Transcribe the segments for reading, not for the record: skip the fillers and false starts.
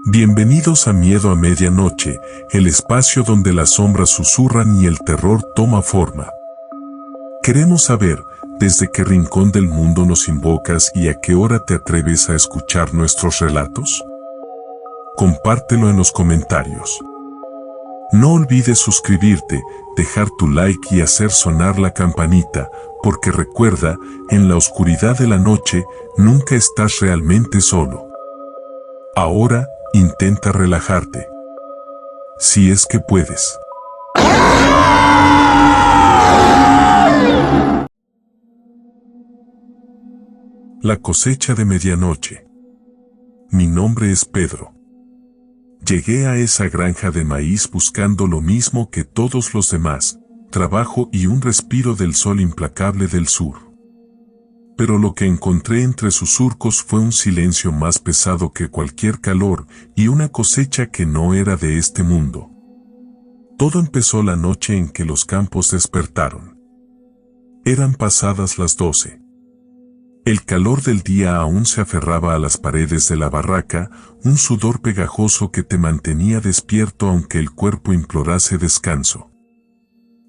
Bienvenidos a Miedo a Medianoche, el espacio donde las sombras susurran y el terror toma forma. Queremos saber desde qué rincón del mundo nos invocas y a qué hora te atreves a escuchar nuestros relatos. Compártelo en los comentarios. No olvides suscribirte, dejar tu like y hacer sonar la campanita, porque recuerda, en la oscuridad de la noche, nunca estás realmente solo. Ahora, intenta relajarte. Si es que puedes. La cosecha de medianoche. Mi nombre es Pedro. Llegué a esa granja de maíz buscando lo mismo que todos los demás, trabajo y un respiro del sol implacable del sur. Pero lo que encontré entre sus surcos fue un silencio más pesado que cualquier calor y una cosecha que no era de este mundo. Todo empezó la noche en que los campos despertaron. Eran pasadas las 12. El calor del día aún se aferraba a las paredes de la barraca, un sudor pegajoso que te mantenía despierto aunque el cuerpo implorase descanso.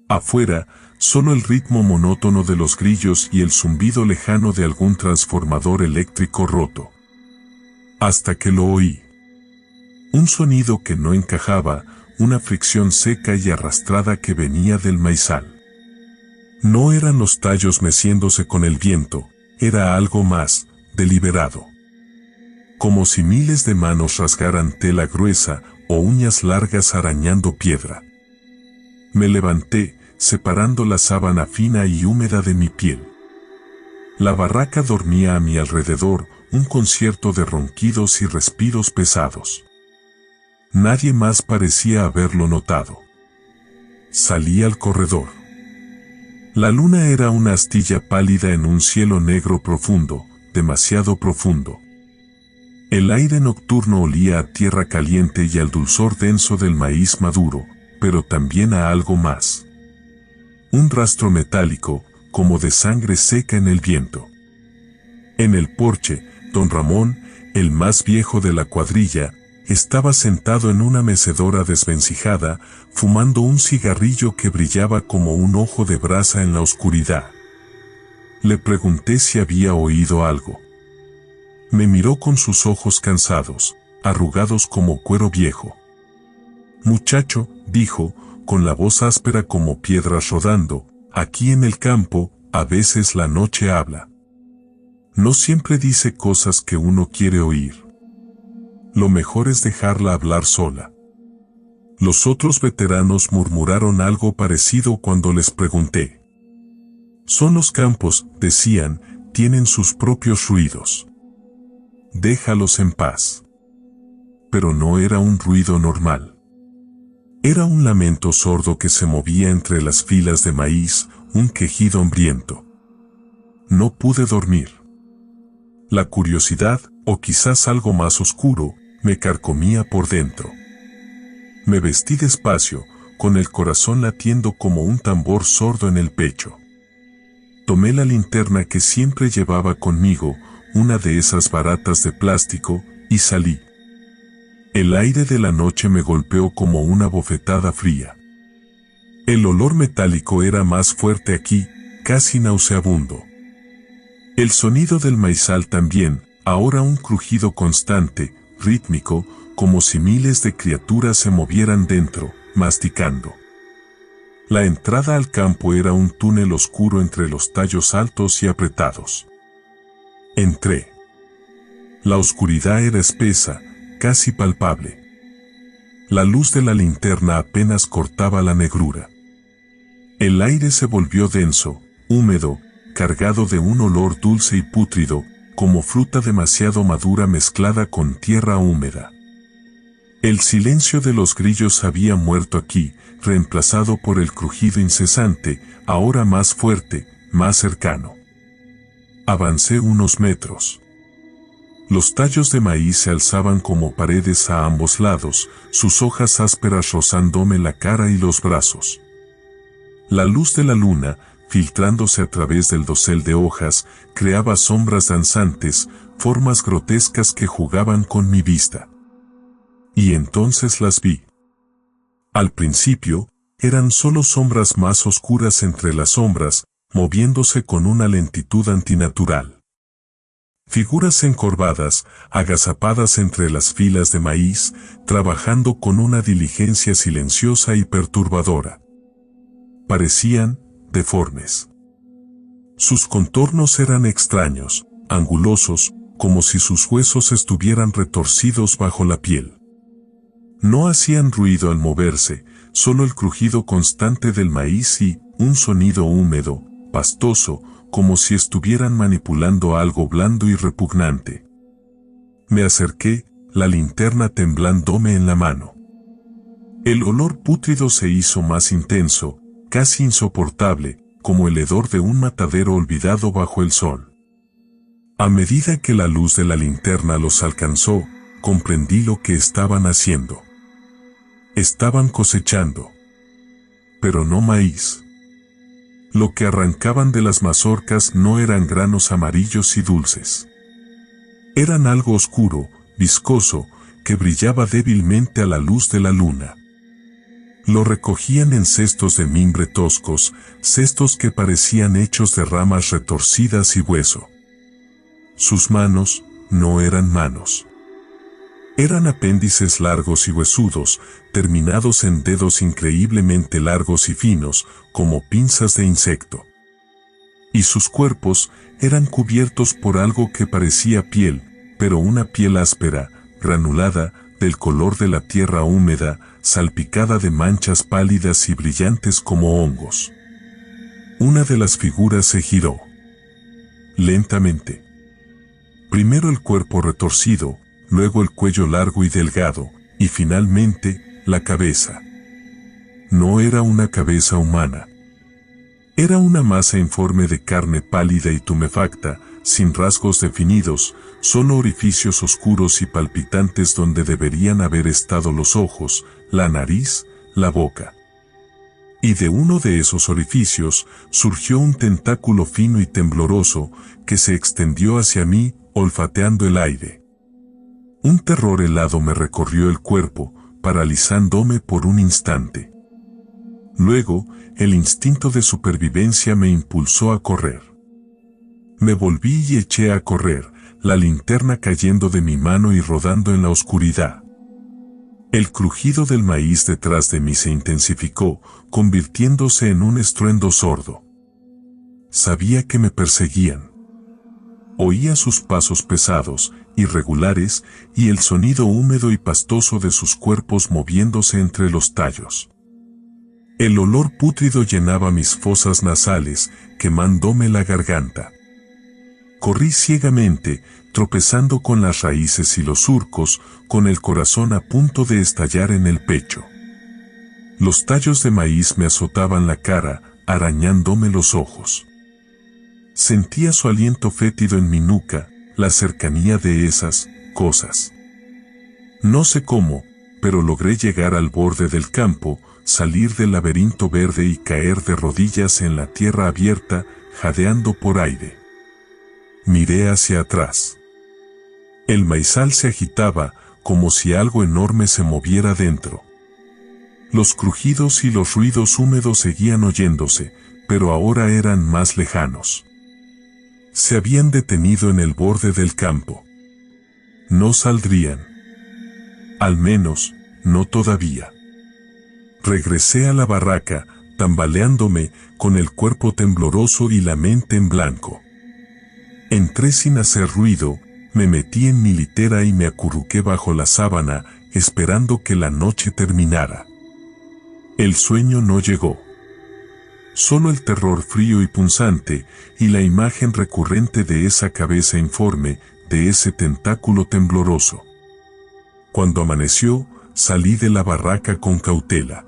Afuera, solo el ritmo monótono de los grillos y el zumbido lejano de algún transformador eléctrico roto. Hasta que lo oí. Un sonido que no encajaba, una fricción seca y arrastrada que venía del maizal. No eran los tallos meciéndose con el viento, era algo más, deliberado. Como si miles de manos rasgaran tela gruesa o uñas largas arañando piedra. Me levanté, separando la sábana fina y húmeda de mi piel. La barraca dormía a mi alrededor, un concierto de ronquidos y respiros pesados. Nadie más parecía haberlo notado. Salí al corredor. La luna era una astilla pálida en un cielo negro profundo, demasiado profundo. El aire nocturno olía a tierra caliente y al dulzor denso del maíz maduro, pero también a algo más. Un rastro metálico, como de sangre seca en el viento. En el porche, don Ramón, el más viejo de la cuadrilla, estaba sentado en una mecedora desvencijada, fumando un cigarrillo que brillaba como un ojo de brasa en la oscuridad. Le pregunté si había oído algo. Me miró con sus ojos cansados, arrugados como cuero viejo. Muchacho, dijo, con la voz áspera como piedras rodando, aquí en el campo, a veces la noche habla. No siempre dice cosas que uno quiere oír. Lo mejor es dejarla hablar sola. Los otros veteranos murmuraron algo parecido cuando les pregunté. Son los campos, decían, tienen sus propios ruidos. Déjalos en paz. Pero no era un ruido normal. Era un lamento sordo que se movía entre las filas de maíz, un quejido hambriento. No pude dormir. La curiosidad, o quizás algo más oscuro, me carcomía por dentro. Me vestí despacio, con el corazón latiendo como un tambor sordo en el pecho. Tomé la linterna que siempre llevaba conmigo, una de esas baratas de plástico, y salí. El aire de la noche me golpeó como una bofetada fría. El olor metálico era más fuerte aquí, casi nauseabundo. El sonido del maizal también, ahora un crujido constante, rítmico, como si miles de criaturas se movieran dentro, masticando. La entrada al campo era un túnel oscuro entre los tallos altos y apretados. Entré. La oscuridad era espesa, casi palpable. La luz de la linterna apenas cortaba la negrura. El aire se volvió denso, húmedo, cargado de un olor dulce y pútrido, como fruta demasiado madura mezclada con tierra húmeda. El silencio de los grillos había muerto aquí, reemplazado por el crujido incesante, ahora más fuerte, más cercano. Avancé unos metros. Los tallos de maíz se alzaban como paredes a ambos lados, sus hojas ásperas rozándome la cara y los brazos. La luz de la luna, filtrándose a través del dosel de hojas, creaba sombras danzantes, formas grotescas que jugaban con mi vista. Y entonces las vi. Al principio, eran solo sombras más oscuras entre las sombras, moviéndose con una lentitud antinatural. Figuras encorvadas, agazapadas entre las filas de maíz, trabajando con una diligencia silenciosa y perturbadora. Parecían deformes. Sus contornos eran extraños, angulosos, como si sus huesos estuvieran retorcidos bajo la piel. No hacían ruido al moverse, solo el crujido constante del maíz y un sonido húmedo, pastoso, como si estuvieran manipulando algo blando y repugnante. Me acerqué, la linterna temblándome en la mano. El olor pútrido se hizo más intenso, casi insoportable, como el hedor de un matadero olvidado bajo el sol. A medida que la luz de la linterna los alcanzó, comprendí lo que estaban haciendo. Estaban cosechando. Pero no maíz. Lo que arrancaban de las mazorcas no eran granos amarillos y dulces. Eran algo oscuro, viscoso, que brillaba débilmente a la luz de la luna. Lo recogían en cestos de mimbre toscos, cestos que parecían hechos de ramas retorcidas y hueso. Sus manos no eran manos. Eran apéndices largos y huesudos, terminados en dedos increíblemente largos y finos, como pinzas de insecto. Y sus cuerpos eran cubiertos por algo que parecía piel, pero una piel áspera, granulada, del color de la tierra húmeda, salpicada de manchas pálidas y brillantes como hongos. Una de las figuras se giró. Lentamente. Primero el cuerpo retorcido, luego el cuello largo y delgado, y finalmente, la cabeza. No era una cabeza humana. Era una masa informe de carne pálida y tumefacta, sin rasgos definidos, solo orificios oscuros y palpitantes donde deberían haber estado los ojos, la nariz, la boca. Y de uno de esos orificios surgió un tentáculo fino y tembloroso que se extendió hacia mí, olfateando el aire. Un terror helado me recorrió el cuerpo, paralizándome por un instante. Luego, el instinto de supervivencia me impulsó a correr. Me volví y eché a correr, la linterna cayendo de mi mano y rodando en la oscuridad. El crujido del maíz detrás de mí se intensificó, convirtiéndose en un estruendo sordo. Sabía que me perseguían. Oía sus pasos pesados, irregulares, y el sonido húmedo y pastoso de sus cuerpos moviéndose entre los tallos. El olor pútrido llenaba mis fosas nasales, quemándome la garganta. Corrí ciegamente, tropezando con las raíces y los surcos, con el corazón a punto de estallar en el pecho. Los tallos de maíz me azotaban la cara, arañándome los ojos. Sentía su aliento fétido en mi nuca, la cercanía de esas cosas. No sé cómo, pero logré llegar al borde del campo, salir del laberinto verde y caer de rodillas en la tierra abierta, jadeando por aire. Miré hacia atrás. El maizal se agitaba, como si algo enorme se moviera dentro. Los crujidos y los ruidos húmedos seguían oyéndose, pero ahora eran más lejanos. Se habían detenido en el borde del campo. No saldrían. Al menos, no todavía. Regresé a la barraca, tambaleándome, con el cuerpo tembloroso y la mente en blanco. Entré sin hacer ruido, me metí en mi litera y me acurruqué bajo la sábana, esperando que la noche terminara. El sueño no llegó. Solo el terror frío y punzante, y la imagen recurrente de esa cabeza informe, de ese tentáculo tembloroso. Cuando amaneció, salí de la barraca con cautela.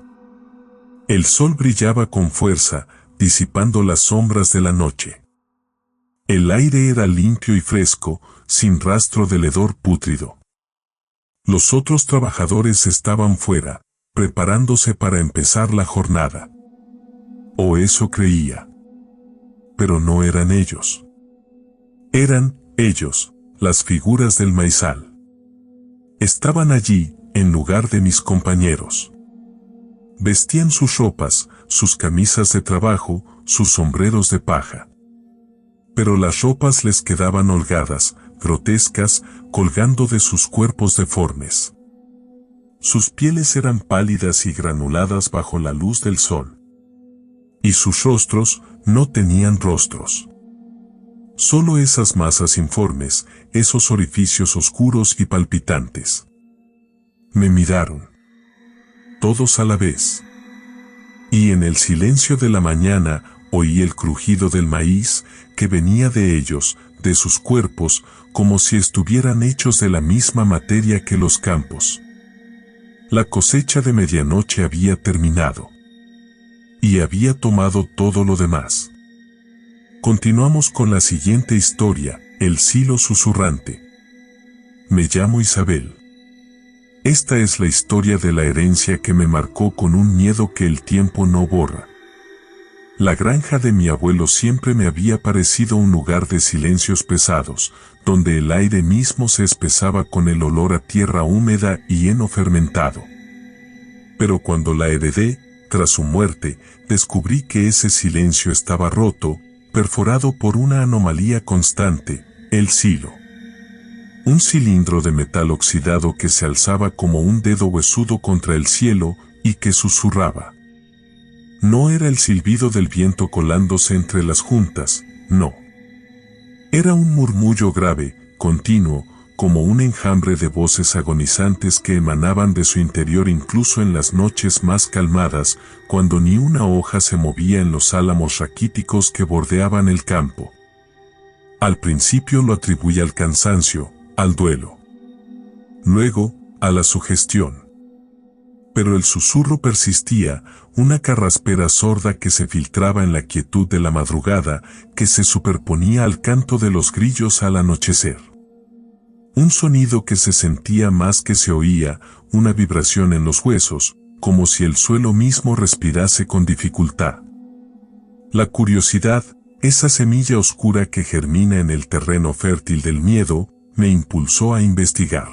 El sol brillaba con fuerza, disipando las sombras de la noche. El aire era limpio y fresco, sin rastro del hedor pútrido. Los otros trabajadores estaban fuera, preparándose para empezar la jornada. O eso creía. Pero no eran ellos. Eran ellos, las figuras del maizal. Estaban allí, en lugar de mis compañeros. Vestían sus ropas, sus camisas de trabajo, sus sombreros de paja. Pero las ropas les quedaban holgadas, grotescas, colgando de sus cuerpos deformes. Sus pieles eran pálidas y granuladas bajo la luz del sol. Y sus rostros no tenían rostros. Solo esas masas informes, esos orificios oscuros y palpitantes. Me miraron. Todos a la vez. Y en el silencio de la mañana oí el crujido del maíz que venía de ellos, de sus cuerpos, como si estuvieran hechos de la misma materia que los campos. La cosecha de medianoche había terminado. Y había tomado todo lo demás. Continuamos con la siguiente historia, el silo susurrante. Me llamo Isabel. Esta es la historia de la herencia que me marcó con un miedo que el tiempo no borra. La granja de mi abuelo siempre me había parecido un lugar de silencios pesados, donde el aire mismo se espesaba con el olor a tierra húmeda y heno fermentado. Pero cuando la heredé, tras su muerte, descubrí que ese silencio estaba roto, perforado por una anomalía constante, el silo. Un cilindro de metal oxidado que se alzaba como un dedo huesudo contra el cielo y que susurraba. No era el silbido del viento colándose entre las juntas, no. Era un murmullo grave, continuo, como un enjambre de voces agonizantes que emanaban de su interior incluso en las noches más calmadas, cuando ni una hoja se movía en los álamos raquíticos que bordeaban el campo. Al principio lo atribuí al cansancio, al duelo. Luego, a la sugestión. Pero el susurro persistía, una carraspera sorda que se filtraba en la quietud de la madrugada, que se superponía al canto de los grillos al anochecer. Un sonido que se sentía más que se oía, una vibración en los huesos, como si el suelo mismo respirase con dificultad. La curiosidad, esa semilla oscura que germina en el terreno fértil del miedo, me impulsó a investigar.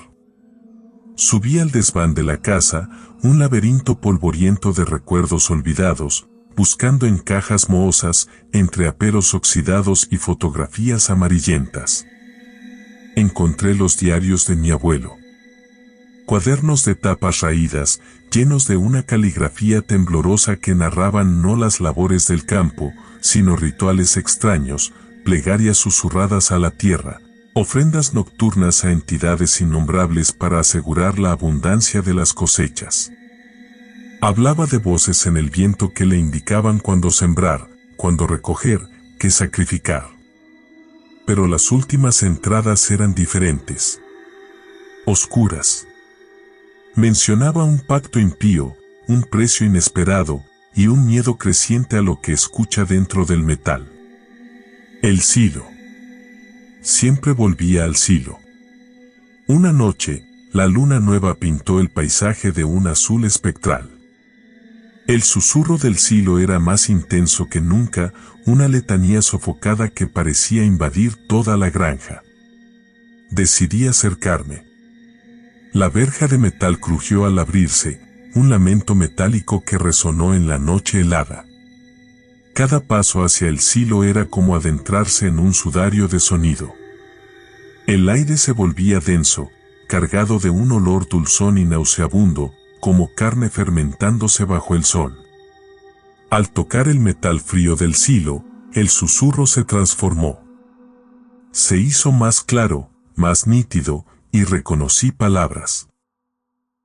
Subí al desván de la casa, un laberinto polvoriento de recuerdos olvidados, buscando en cajas mohosas, entre aperos oxidados y fotografías amarillentas. Encontré los diarios de mi abuelo. Cuadernos de tapas raídas, llenos de una caligrafía temblorosa que narraban no las labores del campo, sino rituales extraños, plegarias susurradas a la tierra, ofrendas nocturnas a entidades innombrables para asegurar la abundancia de las cosechas. Hablaba de voces en el viento que le indicaban cuándo sembrar, cuándo recoger, qué sacrificar. Pero las últimas entradas eran diferentes. Oscuras. Mencionaba un pacto impío, un precio inesperado, y un miedo creciente a lo que escucha dentro del metal. El silo. Siempre volvía al silo. Una noche, la luna nueva pintó el paisaje de un azul espectral. El susurro del silo era más intenso que nunca, una letanía sofocada que parecía invadir toda la granja. Decidí acercarme. La verja de metal crujió al abrirse, un lamento metálico que resonó en la noche helada. Cada paso hacia el silo era como adentrarse en un sudario de sonido. El aire se volvía denso, cargado de un olor dulzón y nauseabundo, como carne fermentándose bajo el sol. Al tocar el metal frío del silo, el susurro se transformó. Se hizo más claro, más nítido, y reconocí palabras.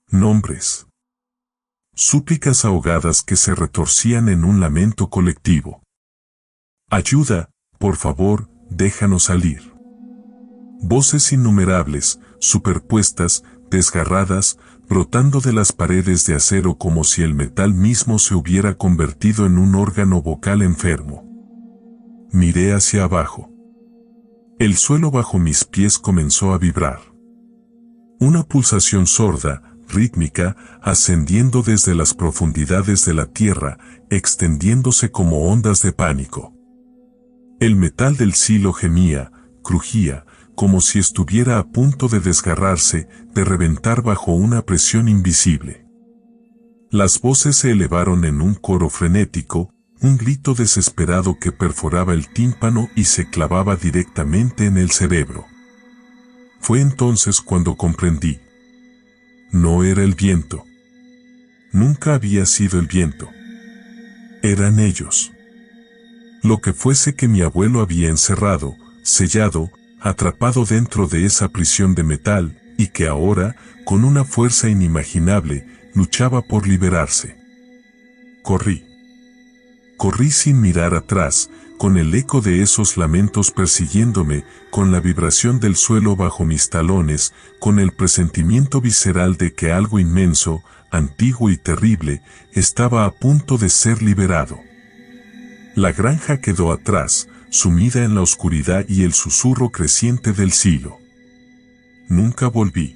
Nombres. Súplicas ahogadas que se retorcían en un lamento colectivo. Ayuda, por favor, déjanos salir. Voces innumerables, superpuestas, desgarradas, brotando de las paredes de acero como si el metal mismo se hubiera convertido en un órgano vocal enfermo. Miré hacia abajo. El suelo bajo mis pies comenzó a vibrar. Una pulsación sorda, rítmica, ascendiendo desde las profundidades de la tierra, extendiéndose como ondas de pánico. El metal del silo gemía, crujía, como si estuviera a punto de desgarrarse, de reventar bajo una presión invisible. Las voces se elevaron en un coro frenético, un grito desesperado que perforaba el tímpano y se clavaba directamente en el cerebro. Fue entonces cuando comprendí. No era el viento. Nunca había sido el viento. Eran ellos. Lo que fuese que mi abuelo había encerrado, sellado, atrapado dentro de esa prisión de metal, y que ahora, con una fuerza inimaginable, luchaba por liberarse. Corrí. Corrí sin mirar atrás, con el eco de esos lamentos persiguiéndome, con la vibración del suelo bajo mis talones, con el presentimiento visceral de que algo inmenso, antiguo y terrible, estaba a punto de ser liberado. La granja quedó atrás, sumida en la oscuridad y el susurro creciente del silo. Nunca volví.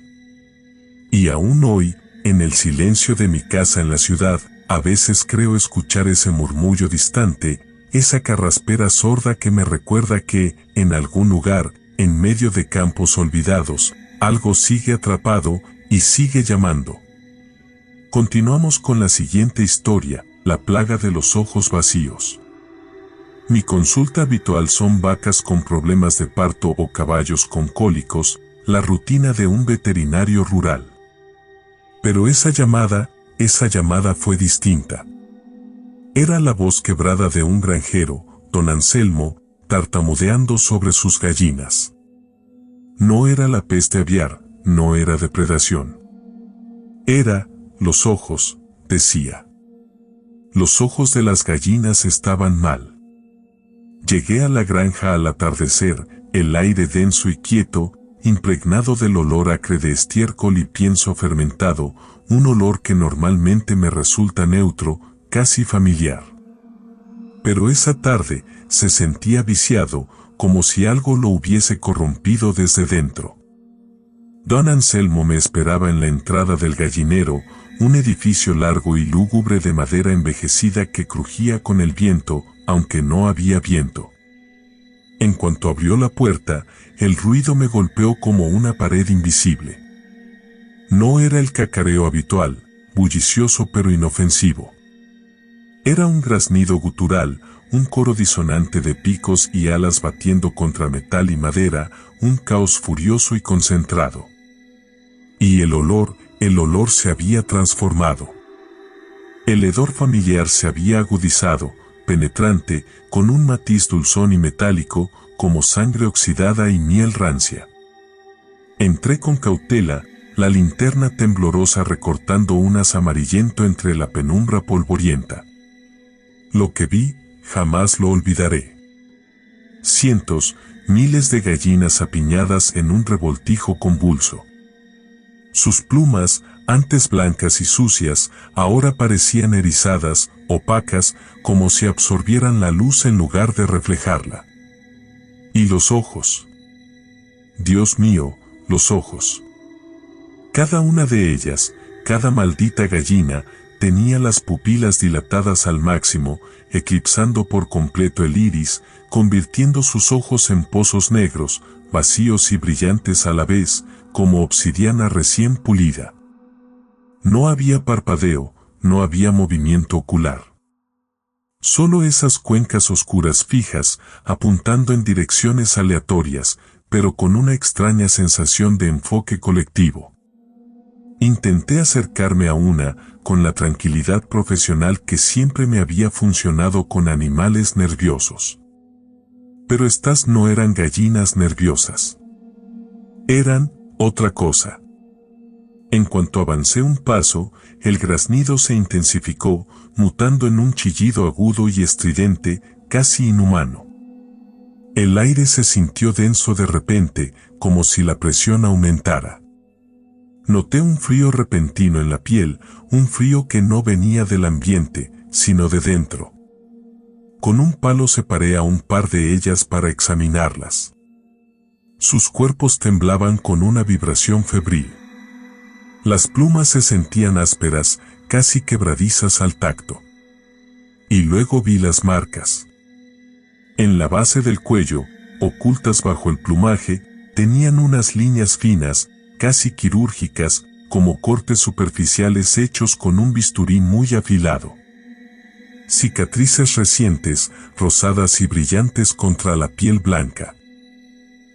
Y aún hoy, en el silencio de mi casa en la ciudad, a veces creo escuchar ese murmullo distante, esa carraspera sorda que me recuerda que, en algún lugar, en medio de campos olvidados, algo sigue atrapado y sigue llamando. Continuamos con la siguiente historia, la plaga de los ojos vacíos. Mi consulta habitual son vacas con problemas de parto o caballos con cólicos, la rutina de un veterinario rural. Pero esa llamada fue distinta. Era la voz quebrada de un granjero, don Anselmo, tartamudeando sobre sus gallinas. No era la peste aviar, no era depredación. Era, los ojos, decía. Los ojos de las gallinas estaban mal. Llegué a la granja al atardecer, el aire denso y quieto, impregnado del olor acre de estiércol y pienso fermentado, un olor que normalmente me resulta neutro, casi familiar. Pero esa tarde se sentía viciado, como si algo lo hubiese corrompido desde dentro. Don Anselmo me esperaba en la entrada del gallinero, un edificio largo y lúgubre de madera envejecida que crujía con el viento, aunque no había viento. En cuanto abrió la puerta, el ruido me golpeó como una pared invisible. No era el cacareo habitual, bullicioso pero inofensivo. Era un graznido gutural, un coro disonante de picos y alas batiendo contra metal y madera, un caos furioso y concentrado. Y el olor se había transformado. El hedor familiar se había agudizado, penetrante, con un matiz dulzón y metálico, como sangre oxidada y miel rancia. Entré con cautela, la linterna temblorosa recortando un haz amarillento entre la penumbra polvorienta. Lo que vi, jamás lo olvidaré. Cientos, miles de gallinas apiñadas en un revoltijo convulso. Sus plumas, antes blancas y sucias, ahora parecían erizadas, opacas, como si absorbieran la luz en lugar de reflejarla. Y los ojos. Dios mío, los ojos. Cada una de ellas, cada maldita gallina, tenía las pupilas dilatadas al máximo, eclipsando por completo el iris, convirtiendo sus ojos en pozos negros, vacíos y brillantes a la vez, como obsidiana recién pulida. No había parpadeo, no había movimiento ocular. Solo esas cuencas oscuras fijas, apuntando en direcciones aleatorias, pero con una extraña sensación de enfoque colectivo. Intenté acercarme a una, con la tranquilidad profesional que siempre me había funcionado con animales nerviosos. Pero estas no eran gallinas nerviosas. Eran otra cosa. En cuanto avancé un paso, el graznido se intensificó, mutando en un chillido agudo y estridente, casi inhumano. El aire se sintió denso de repente, como si la presión aumentara. Noté un frío repentino en la piel, un frío que no venía del ambiente, sino de dentro. Con un palo separé a un par de ellas para examinarlas. Sus cuerpos temblaban con una vibración febril. Las plumas se sentían ásperas, casi quebradizas al tacto. Y luego vi las marcas. En la base del cuello, ocultas bajo el plumaje, Tenían unas líneas finas, casi quirúrgicas, como cortes superficiales hechos con un bisturí muy afilado. Cicatrices recientes, rosadas y brillantes contra la piel blanca.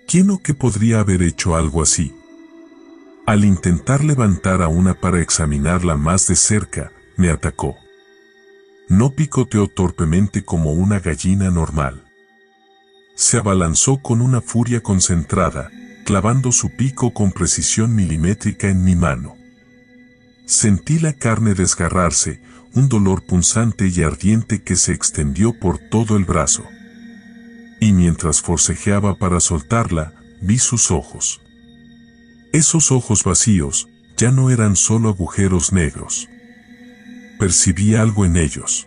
¿Quién o qué podría haber hecho algo así? Al intentar levantar a una para examinarla más de cerca, me atacó. No picoteó torpemente como una gallina normal. Se abalanzó con una furia concentrada, clavando su pico con precisión milimétrica en mi mano. Sentí la carne desgarrarse, un dolor punzante y ardiente que se extendió por todo el brazo. Y mientras forcejeaba para soltarla, vi sus ojos. Esos ojos vacíos ya no eran solo agujeros negros. Percibí algo en ellos.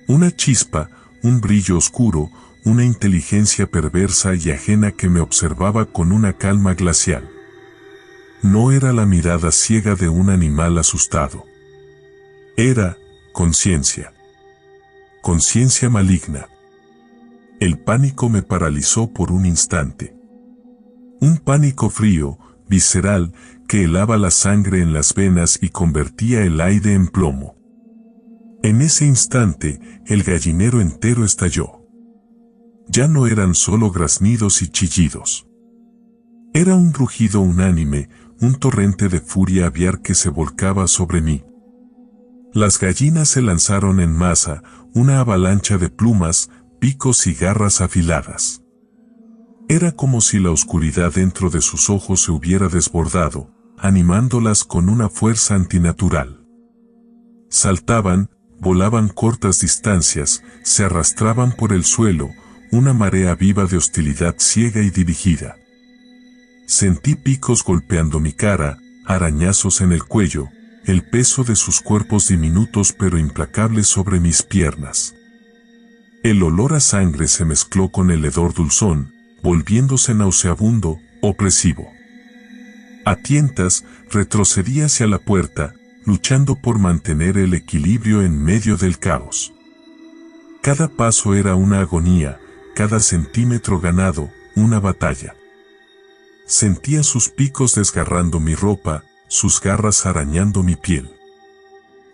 Una chispa, un brillo oscuro, una inteligencia perversa y ajena que me observaba con una calma glacial. No era la mirada ciega de un animal asustado. Era conciencia. Conciencia maligna. El pánico me paralizó por un instante. Un pánico frío, visceral, que helaba la sangre en las venas y convertía el aire en plomo. En ese instante, el gallinero entero estalló. Ya no eran solo graznidos y chillidos. Era un rugido unánime, un torrente de furia aviar que se volcaba sobre mí. Las gallinas se lanzaron en masa, una avalancha de plumas, picos y garras afiladas. Era como si la oscuridad dentro de sus ojos se hubiera desbordado, animándolas con una fuerza antinatural. Saltaban, volaban cortas distancias, se arrastraban por el suelo, una marea viva de hostilidad ciega y dirigida. Sentí picos golpeando mi cara, arañazos en el cuello, el peso de sus cuerpos diminutos pero implacables sobre mis piernas. El olor a sangre se mezcló con el hedor dulzón, volviéndose nauseabundo, opresivo. A tientas, retrocedí hacia la puerta, luchando por mantener el equilibrio en medio del caos. Cada paso era una agonía, cada centímetro ganado, una batalla. Sentía sus picos desgarrando mi ropa, sus garras arañando mi piel.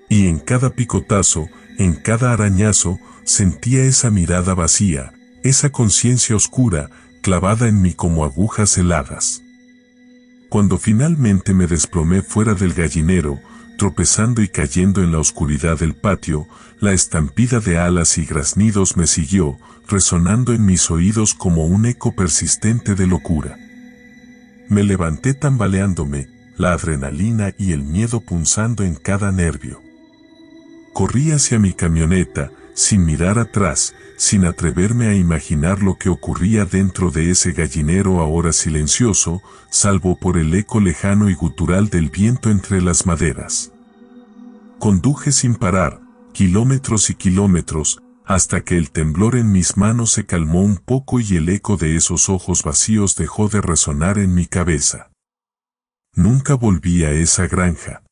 Y en cada picotazo, en cada arañazo, sentía esa mirada vacía, esa conciencia oscura, clavada en mí como agujas heladas. Cuando finalmente me desplomé fuera del gallinero, tropezando y cayendo en la oscuridad del patio, la estampida de alas y graznidos me siguió, resonando en mis oídos como un eco persistente de locura. Me levanté tambaleándome, la adrenalina y el miedo punzando en cada nervio. Corrí hacia mi camioneta, sin mirar atrás, sin atreverme a imaginar lo que ocurría dentro de ese gallinero ahora silencioso, salvo por el eco lejano y gutural del viento entre las maderas. Conduje sin parar, kilómetros y kilómetros, hasta que el temblor en mis manos se calmó un poco y el eco de esos ojos vacíos dejó de resonar en mi cabeza. Nunca volví a esa granja.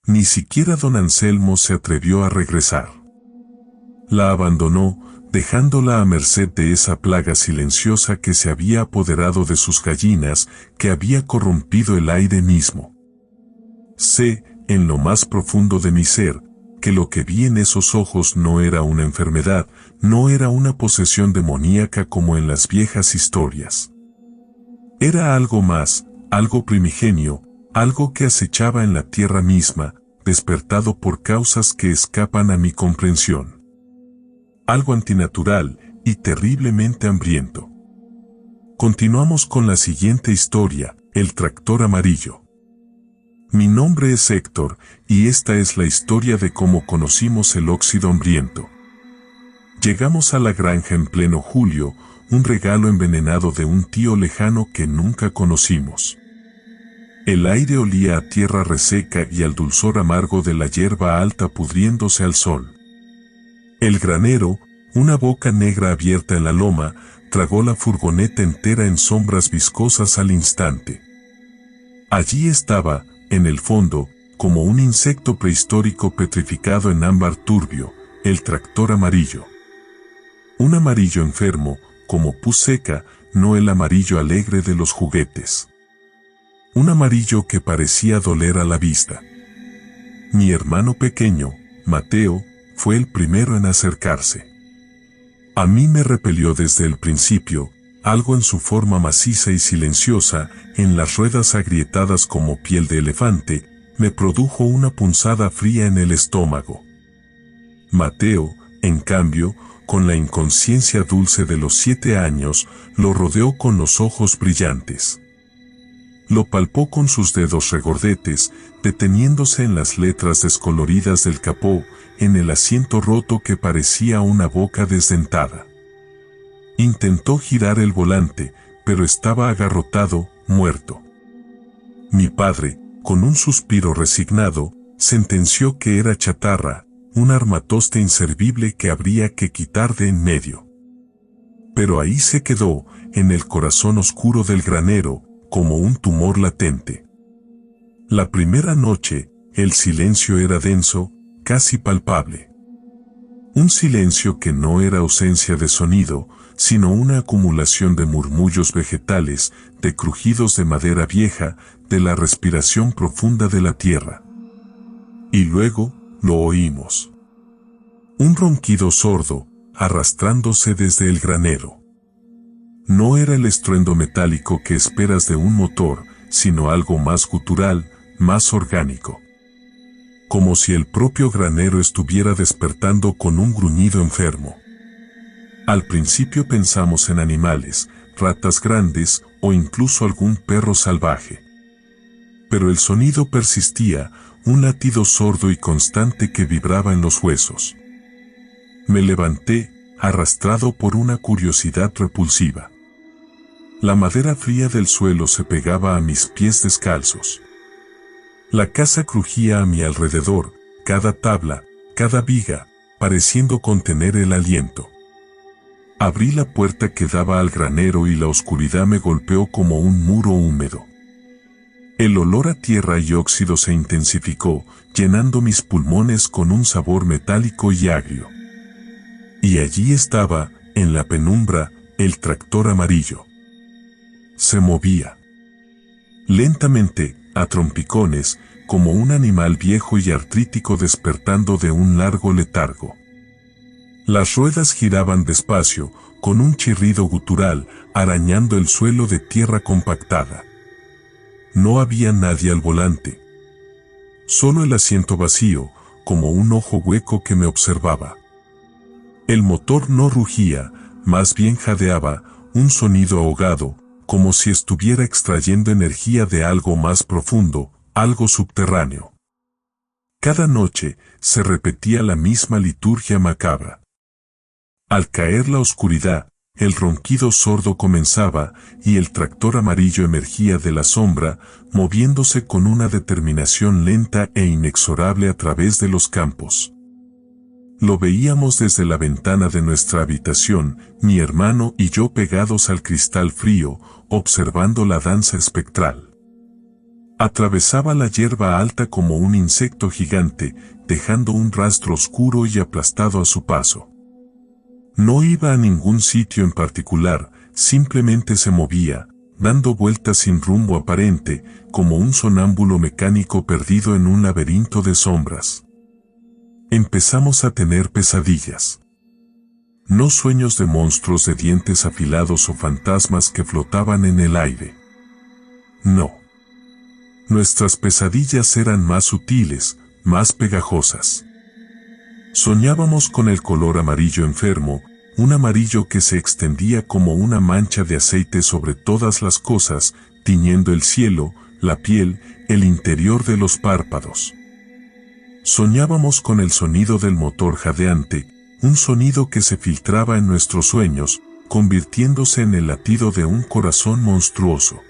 Ni siquiera don Anselmo se atrevió a regresar. La abandonó, dejándola a merced de esa plaga silenciosa que se había apoderado de sus gallinas, que había corrompido el aire mismo. Sé, en lo más profundo de mi ser, que lo que vi en esos ojos no era una enfermedad, no era una posesión demoníaca como en las viejas historias. Era algo más, algo primigenio, algo que acechaba en la tierra misma, despertado por causas que escapan a mi comprensión. Algo antinatural y terriblemente hambriento. Continuamos con la siguiente historia, el tractor amarillo. Mi nombre es Héctor, y esta es la historia de cómo conocimos el óxido hambriento. Llegamos a la granja en pleno julio, un regalo envenenado de un tío lejano que nunca conocimos. El aire olía a tierra reseca y al dulzor amargo de la hierba alta pudriéndose al sol. El granero, una boca negra abierta en la loma, tragó la furgoneta entera en sombras viscosas al instante. Allí estaba, en el fondo, como un insecto prehistórico petrificado en ámbar turbio, el tractor amarillo. Un amarillo enfermo, como pus seca, no el amarillo alegre de los juguetes. Un amarillo que parecía doler a la vista. Mi hermano pequeño, Mateo, fue el primero en acercarse. A mí me repelió desde el principio, algo en su forma maciza y silenciosa, en las ruedas agrietadas como piel de elefante, me produjo una punzada fría en el estómago. Mateo, en cambio, con la inconsciencia dulce de los 7 años, lo rodeó con los ojos brillantes. Lo palpó con sus dedos regordetes, deteniéndose en las letras descoloridas del capó, en el asiento roto que parecía una boca desdentada. Intentó girar el volante, pero estaba agarrotado, muerto. Mi padre, con un suspiro resignado, sentenció que era chatarra, un armatoste inservible que habría que quitar de en medio. Pero ahí se quedó, en el corazón oscuro del granero, como un tumor latente. La primera noche, el silencio era denso, casi palpable. Un silencio que no era ausencia de sonido, sino una acumulación de murmullos vegetales, de crujidos de madera vieja, de la respiración profunda de la tierra. Y luego, lo oímos. Un ronquido sordo, arrastrándose desde el granero. No era el estruendo metálico que esperas de un motor, sino algo más gutural, más orgánico. Como si el propio granero estuviera despertando con un gruñido enfermo. Al principio pensamos en animales, ratas grandes o incluso algún perro salvaje. Pero el sonido persistía, un latido sordo y constante que vibraba en los huesos. Me levanté, arrastrado por una curiosidad repulsiva. La madera fría del suelo se pegaba a mis pies descalzos. La casa crujía a mi alrededor, cada tabla, cada viga, pareciendo contener el aliento. Abrí la puerta que daba al granero y la oscuridad me golpeó como un muro húmedo. El olor a tierra y óxido se intensificó, llenando mis pulmones con un sabor metálico y agrio. Y allí estaba, en la penumbra, el tractor amarillo. Se movía. Lentamente, a trompicones, como un animal viejo y artrítico despertando de un largo letargo. Las ruedas giraban despacio, con un chirrido gutural, arañando el suelo de tierra compactada. No había nadie al volante. Solo el asiento vacío, como un ojo hueco que me observaba. El motor no rugía, más bien jadeaba, un sonido ahogado, como si estuviera extrayendo energía de algo más profundo, algo subterráneo. Cada noche se repetía la misma liturgia macabra. Al caer la oscuridad, el ronquido sordo comenzaba y el tractor amarillo emergía de la sombra, moviéndose con una determinación lenta e inexorable a través de los campos. Lo veíamos desde la ventana de nuestra habitación, mi hermano y yo pegados al cristal frío, observando la danza espectral. Atravesaba la hierba alta como un insecto gigante, dejando un rastro oscuro y aplastado a su paso. No iba a ningún sitio en particular, simplemente se movía, dando vueltas sin rumbo aparente, como un sonámbulo mecánico perdido en un laberinto de sombras. Empezamos a tener pesadillas. No sueños de monstruos de dientes afilados o fantasmas que flotaban en el aire. No. Nuestras pesadillas eran más sutiles, más pegajosas. Soñábamos con el color amarillo enfermo, un amarillo que se extendía como una mancha de aceite sobre todas las cosas, tiñendo el cielo, la piel, el interior de los párpados. Soñábamos con el sonido del motor jadeante, un sonido que se filtraba en nuestros sueños, convirtiéndose en el latido de un corazón monstruoso.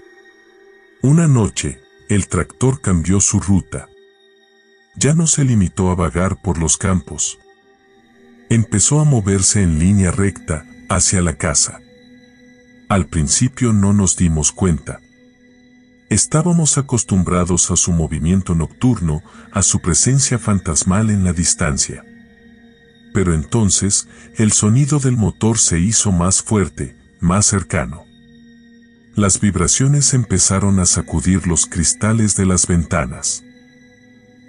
Una noche, el tractor cambió su ruta. Ya no se limitó a vagar por los campos. Empezó a moverse en línea recta, hacia la casa. Al principio no nos dimos cuenta. Estábamos acostumbrados a su movimiento nocturno, a su presencia fantasmal en la distancia. Pero entonces, el sonido del motor se hizo más fuerte, más cercano. Las vibraciones empezaron a sacudir los cristales de las ventanas.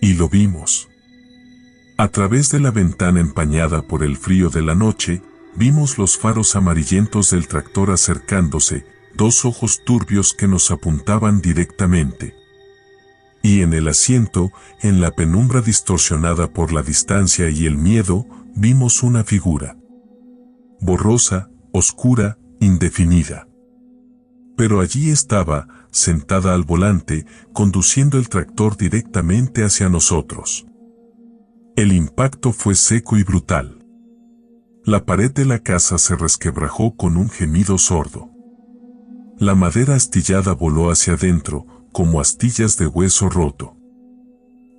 Y lo vimos. A través de la ventana empañada por el frío de la noche, vimos los faros amarillentos del tractor acercándose, dos ojos turbios que nos apuntaban directamente. Y en el asiento, en la penumbra distorsionada por la distancia y el miedo, vimos una figura. Borrosa, oscura, indefinida. Pero allí estaba, sentada al volante, conduciendo el tractor directamente hacia nosotros. El impacto fue seco y brutal. La pared de la casa se resquebrajó con un gemido sordo. La madera astillada voló hacia adentro, como astillas de hueso roto.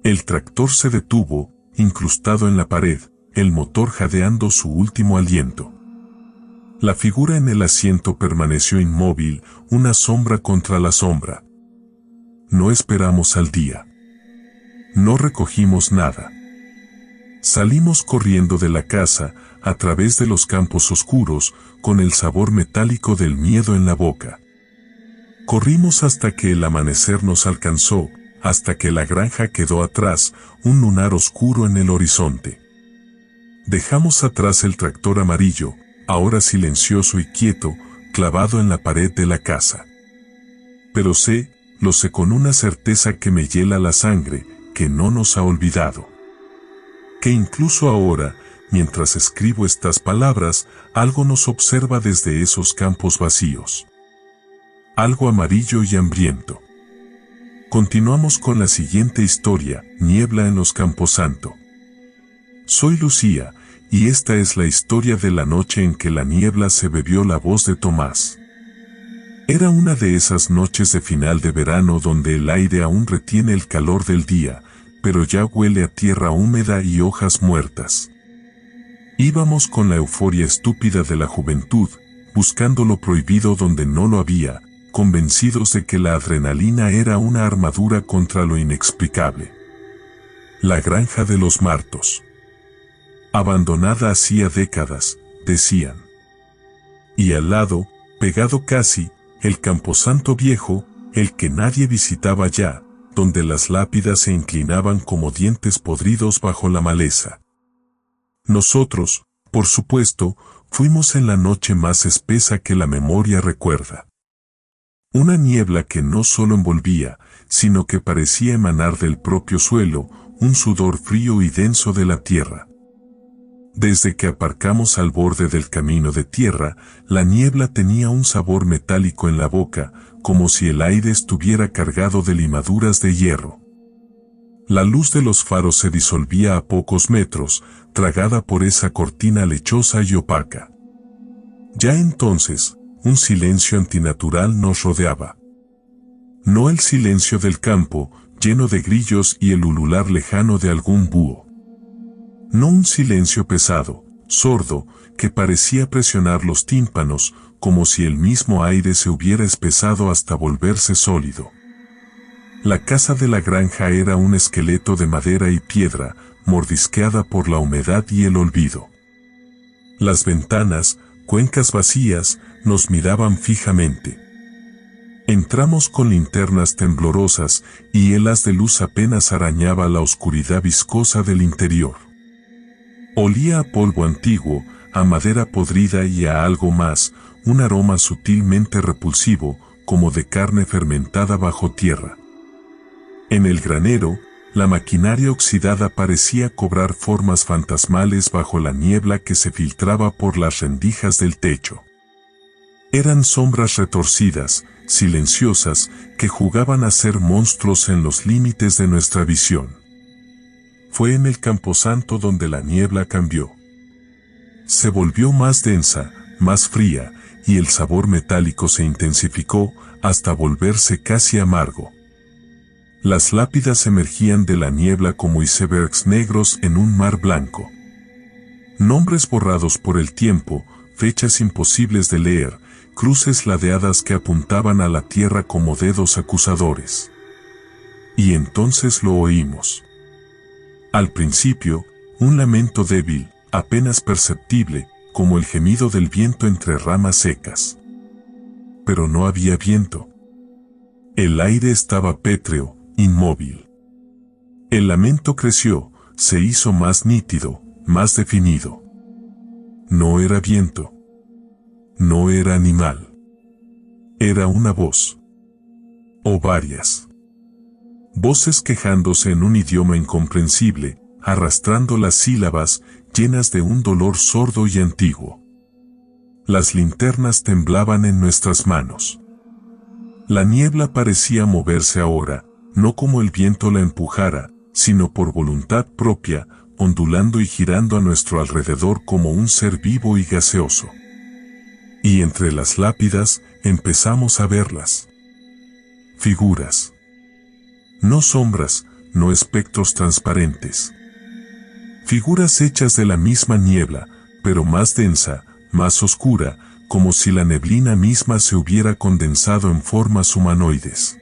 El tractor se detuvo, incrustado en la pared, el motor jadeando su último aliento. La figura en el asiento permaneció inmóvil, una sombra contra la sombra. No esperamos al día. No recogimos nada. Salimos corriendo de la casa, a través de los campos oscuros, con el sabor metálico del miedo en la boca. Corrimos hasta que el amanecer nos alcanzó, hasta que la granja quedó atrás, un lunar oscuro en el horizonte. Dejamos atrás el tractor amarillo, ahora silencioso y quieto, clavado en la pared de la casa. Pero lo sé con una certeza que me hiela la sangre, que no nos ha olvidado. Que incluso ahora, mientras escribo estas palabras, algo nos observa desde esos campos vacíos. Algo amarillo y hambriento. Continuamos con la siguiente historia, Niebla en los Camposanto. Soy Lucía, y esta es la historia de la noche en que la niebla se bebió la voz de Tomás. Era una de esas noches de final de verano donde el aire aún retiene el calor del día, pero ya huele a tierra húmeda y hojas muertas. Íbamos con la euforia estúpida de la juventud, buscando lo prohibido donde no lo había, convencidos de que la adrenalina era una armadura contra lo inexplicable. La granja de los Martos. Abandonada hacía décadas, decían. Y al lado, pegado casi, el camposanto viejo, el que nadie visitaba ya, donde las lápidas se inclinaban como dientes podridos bajo la maleza. Nosotros, por supuesto, fuimos en la noche más espesa que la memoria recuerda. Una niebla que no solo envolvía, sino que parecía emanar del propio suelo, un sudor frío y denso de la tierra. Desde que aparcamos al borde del camino de tierra, la niebla tenía un sabor metálico en la boca, como si el aire estuviera cargado de limaduras de hierro. La luz de los faros se disolvía a pocos metros, tragada por esa cortina lechosa y opaca. Ya entonces, un silencio antinatural nos rodeaba. No el silencio del campo, lleno de grillos y el ulular lejano de algún búho. No un silencio pesado, sordo, que parecía presionar los tímpanos, como si el mismo aire se hubiera espesado hasta volverse sólido. La casa de la granja era un esqueleto de madera y piedra, mordisqueada por la humedad y el olvido. Las ventanas, cuencas vacías, nos miraban fijamente. Entramos con linternas temblorosas y helas de luz apenas arañaba la oscuridad viscosa del interior. Olía a polvo antiguo, a madera podrida y a algo más, un aroma sutilmente repulsivo, como de carne fermentada bajo tierra. En el granero, la maquinaria oxidada parecía cobrar formas fantasmales bajo la niebla que se filtraba por las rendijas del techo. Eran sombras retorcidas, silenciosas, que jugaban a ser monstruos en los límites de nuestra visión. Fue en el camposanto donde la niebla cambió. Se volvió más densa, más fría, y el sabor metálico se intensificó hasta volverse casi amargo. Las lápidas emergían de la niebla como icebergs negros en un mar blanco. Nombres borrados por el tiempo, fechas imposibles de leer, cruces ladeadas que apuntaban a la tierra como dedos acusadores. Y entonces lo oímos. Al principio, un lamento débil, apenas perceptible, como el gemido del viento entre ramas secas. pero no había viento. El aire estaba pétreo, inmóvil. El lamento creció, se hizo más nítido, más definido. No era viento. No era animal. Era una voz. O varias. Voces quejándose en un idioma incomprensible, arrastrando las sílabas, llenas de un dolor sordo y antiguo. Las linternas temblaban en nuestras manos. La niebla parecía moverse ahora, no como el viento la empujara, sino por voluntad propia, ondulando y girando a nuestro alrededor como un ser vivo y gaseoso. Y entre las lápidas empezamos a verlas. Figuras. No sombras, no espectros transparentes. Figuras hechas de la misma niebla, pero más densa, más oscura, como si la neblina misma se hubiera condensado en formas humanoides.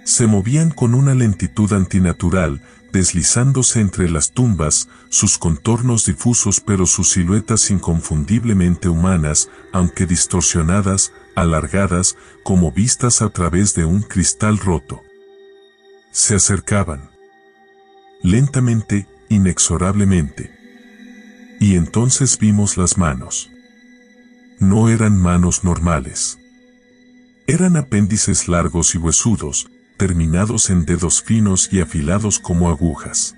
Se movían con una lentitud antinatural, deslizándose entre las tumbas, sus contornos difusos pero sus siluetas inconfundiblemente humanas, aunque distorsionadas, alargadas, como vistas a través de un cristal roto. Se acercaban. Lentamente, inexorablemente. Y entonces vimos las manos. No eran manos normales. Eran apéndices largos y huesudos, terminados en dedos finos y afilados como agujas.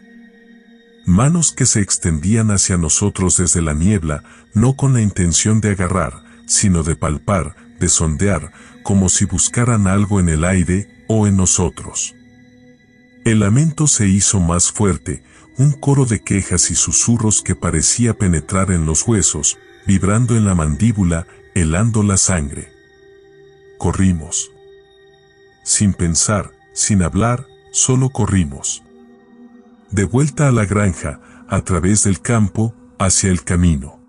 Manos que se extendían hacia nosotros desde la niebla, no con la intención de agarrar, sino de palpar, de sondear, como si buscaran algo en el aire o en nosotros. El lamento se hizo más fuerte, un coro de quejas y susurros que parecía penetrar en los huesos, vibrando en la mandíbula, helando la sangre. Corrimos. Sin pensar, sin hablar, solo corrimos. De vuelta a la granja, a través del campo, hacia el camino.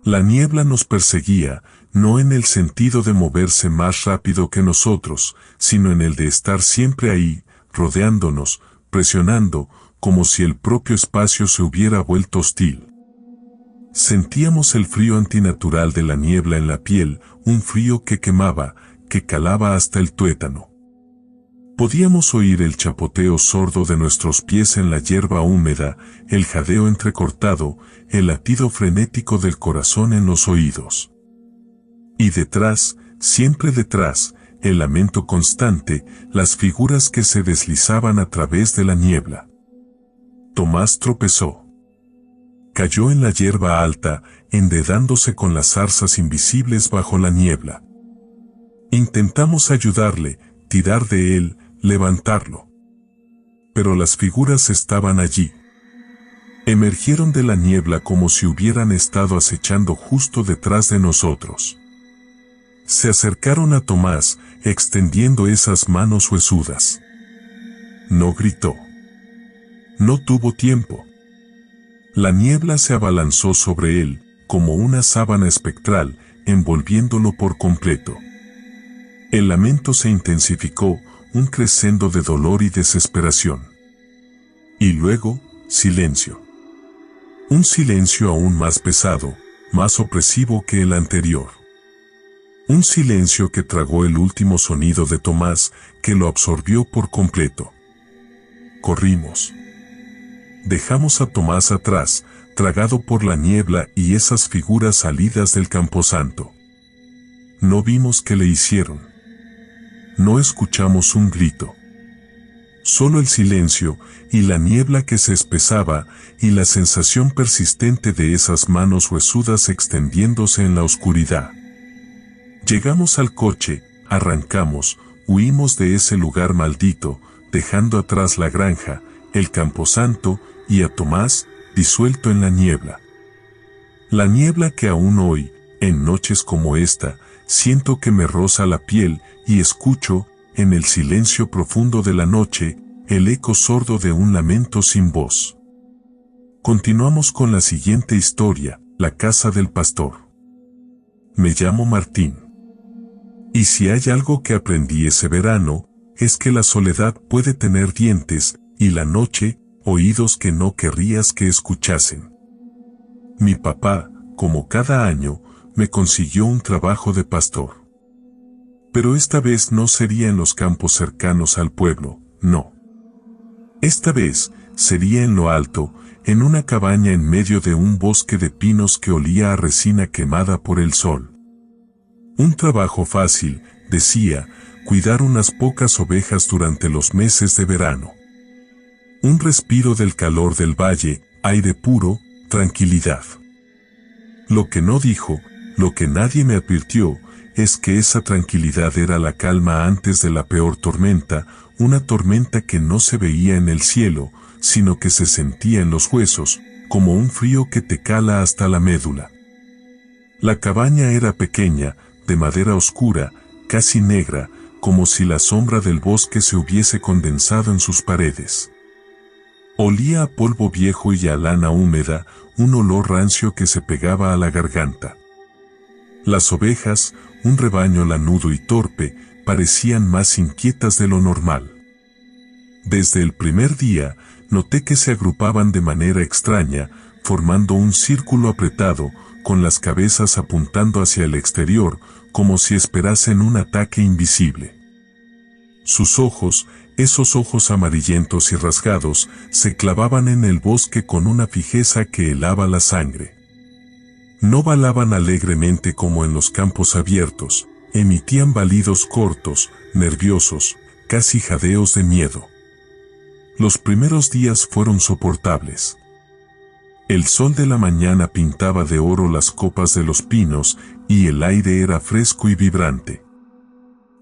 La niebla nos perseguía, no en el sentido de moverse más rápido que nosotros, sino en el de estar siempre ahí, rodeándonos, presionando, como si el propio espacio se hubiera vuelto hostil. Sentíamos el frío antinatural de la niebla en la piel, un frío que quemaba, que calaba hasta el tuétano. Podíamos oír el chapoteo sordo de nuestros pies en la hierba húmeda, el jadeo entrecortado, el latido frenético del corazón en los oídos. Y detrás, siempre detrás, el lamento constante, las figuras que se deslizaban a través de la niebla. Tomás tropezó. Cayó en la hierba alta, enredándose con las zarzas invisibles bajo la niebla. Intentamos ayudarle, tirar de él, levantarlo. Pero las figuras estaban allí. Emergieron de la niebla como si hubieran estado acechando justo detrás de nosotros. Se acercaron a Tomás, extendiendo esas manos huesudas. No gritó. No tuvo tiempo. La niebla se abalanzó sobre él, como una sábana espectral, envolviéndolo por completo. El lamento se intensificó, un crescendo de dolor y desesperación. Y luego, silencio. Un silencio aún más pesado, más opresivo que el anterior. Un silencio que tragó el último sonido de Tomás, que lo absorbió por completo. Corrimos. Dejamos a Tomás atrás, tragado por la niebla y esas figuras salidas del camposanto. No vimos qué le hicieron. No escuchamos un grito. Solo el silencio y la niebla que se espesaba y la sensación persistente de esas manos huesudas extendiéndose en la oscuridad. Llegamos al coche, arrancamos, huimos de ese lugar maldito, dejando atrás la granja, el camposanto y a Tomás, disuelto en la niebla. La niebla que aún hoy, en noches como esta, siento que me roza la piel y escucho, en el silencio profundo de la noche, el eco sordo de un lamento sin voz. Continuamos con la siguiente historia, la casa del pastor. Me llamo Martín. Y si hay algo que aprendí ese verano, es que la soledad puede tener dientes, y la noche, oídos que no querrías que escuchasen. Mi papá, como cada año, me consiguió un trabajo de pastor. Pero esta vez no sería en los campos cercanos al pueblo, no. Esta vez sería en lo alto, en una cabaña en medio de un bosque de pinos que olía a resina quemada por el sol. Un trabajo fácil, decía, cuidar unas pocas ovejas durante los meses de verano. Un respiro del calor del valle, aire puro, tranquilidad. Lo que no dijo, lo que nadie me advirtió, es que esa tranquilidad era la calma antes de la peor tormenta, una tormenta que no se veía en el cielo, sino que se sentía en los huesos, como un frío que te cala hasta la médula. La cabaña era pequeña, de madera oscura, casi negra, como si la sombra del bosque se hubiese condensado en sus paredes. Olía a polvo viejo y a lana húmeda, un olor rancio que se pegaba a la garganta. Las ovejas, un rebaño lanudo y torpe, parecían más inquietas de lo normal. Desde el primer día, noté que se agrupaban de manera extraña, formando un círculo apretado, con las cabezas apuntando hacia el exterior, como si esperasen un ataque invisible. Sus ojos, esos ojos amarillentos y rasgados, se clavaban en el bosque con una fijeza que helaba la sangre. No balaban alegremente como en los campos abiertos, emitían balidos cortos, nerviosos, casi jadeos de miedo. Los primeros días fueron soportables. El sol de la mañana pintaba de oro las copas de los pinos y el aire era fresco y vibrante.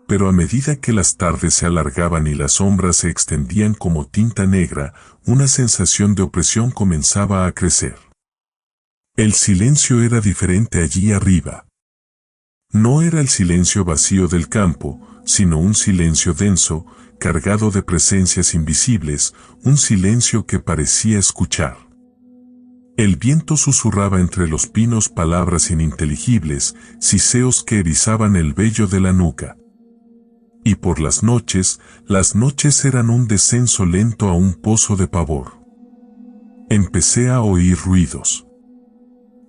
Pero a medida que las tardes se alargaban y las sombras se extendían como tinta negra, una sensación de opresión comenzaba a crecer. El silencio era diferente allí arriba. No era el silencio vacío del campo, sino un silencio denso, cargado de presencias invisibles, un silencio que parecía escuchar. El viento susurraba entre los pinos palabras ininteligibles, siseos que erizaban el vello de la nuca. Y por las noches eran un descenso lento a un pozo de pavor. Empecé a oír ruidos.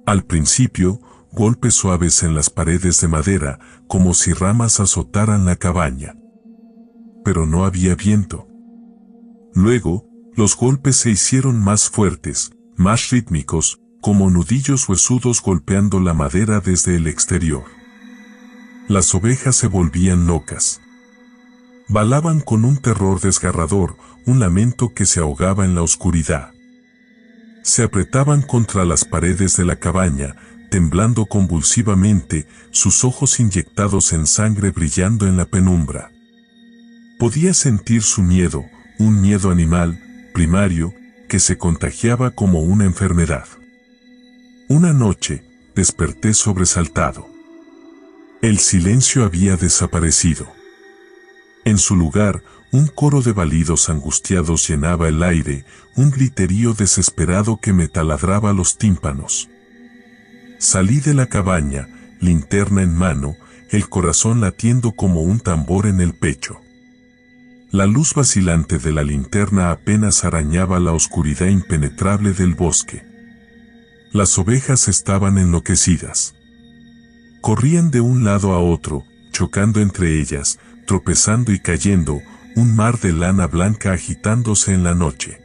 Al principio, golpes suaves en las paredes de madera, como si ramas azotaran la cabaña. Pero no había viento. Luego, los golpes se hicieron más fuertes, más rítmicos, como nudillos huesudos golpeando la madera desde el exterior. Las ovejas se volvían locas. Balaban con un terror desgarrador, un lamento que se ahogaba en la oscuridad. Se apretaban contra las paredes de la cabaña, temblando convulsivamente, sus ojos inyectados en sangre brillando en la penumbra. Podía sentir su miedo, un miedo animal, primario, que se contagiaba como una enfermedad. Una noche, desperté sobresaltado. El silencio había desaparecido. En su lugar, un coro de balidos angustiados llenaba el aire, un griterío desesperado que me taladraba los tímpanos. Salí de la cabaña, linterna en mano, el corazón latiendo como un tambor en el pecho. La luz vacilante de la linterna apenas arañaba la oscuridad impenetrable del bosque. Las ovejas estaban enloquecidas. Corrían de un lado a otro, chocando entre ellas, tropezando y cayendo, un mar de lana blanca agitándose en la noche.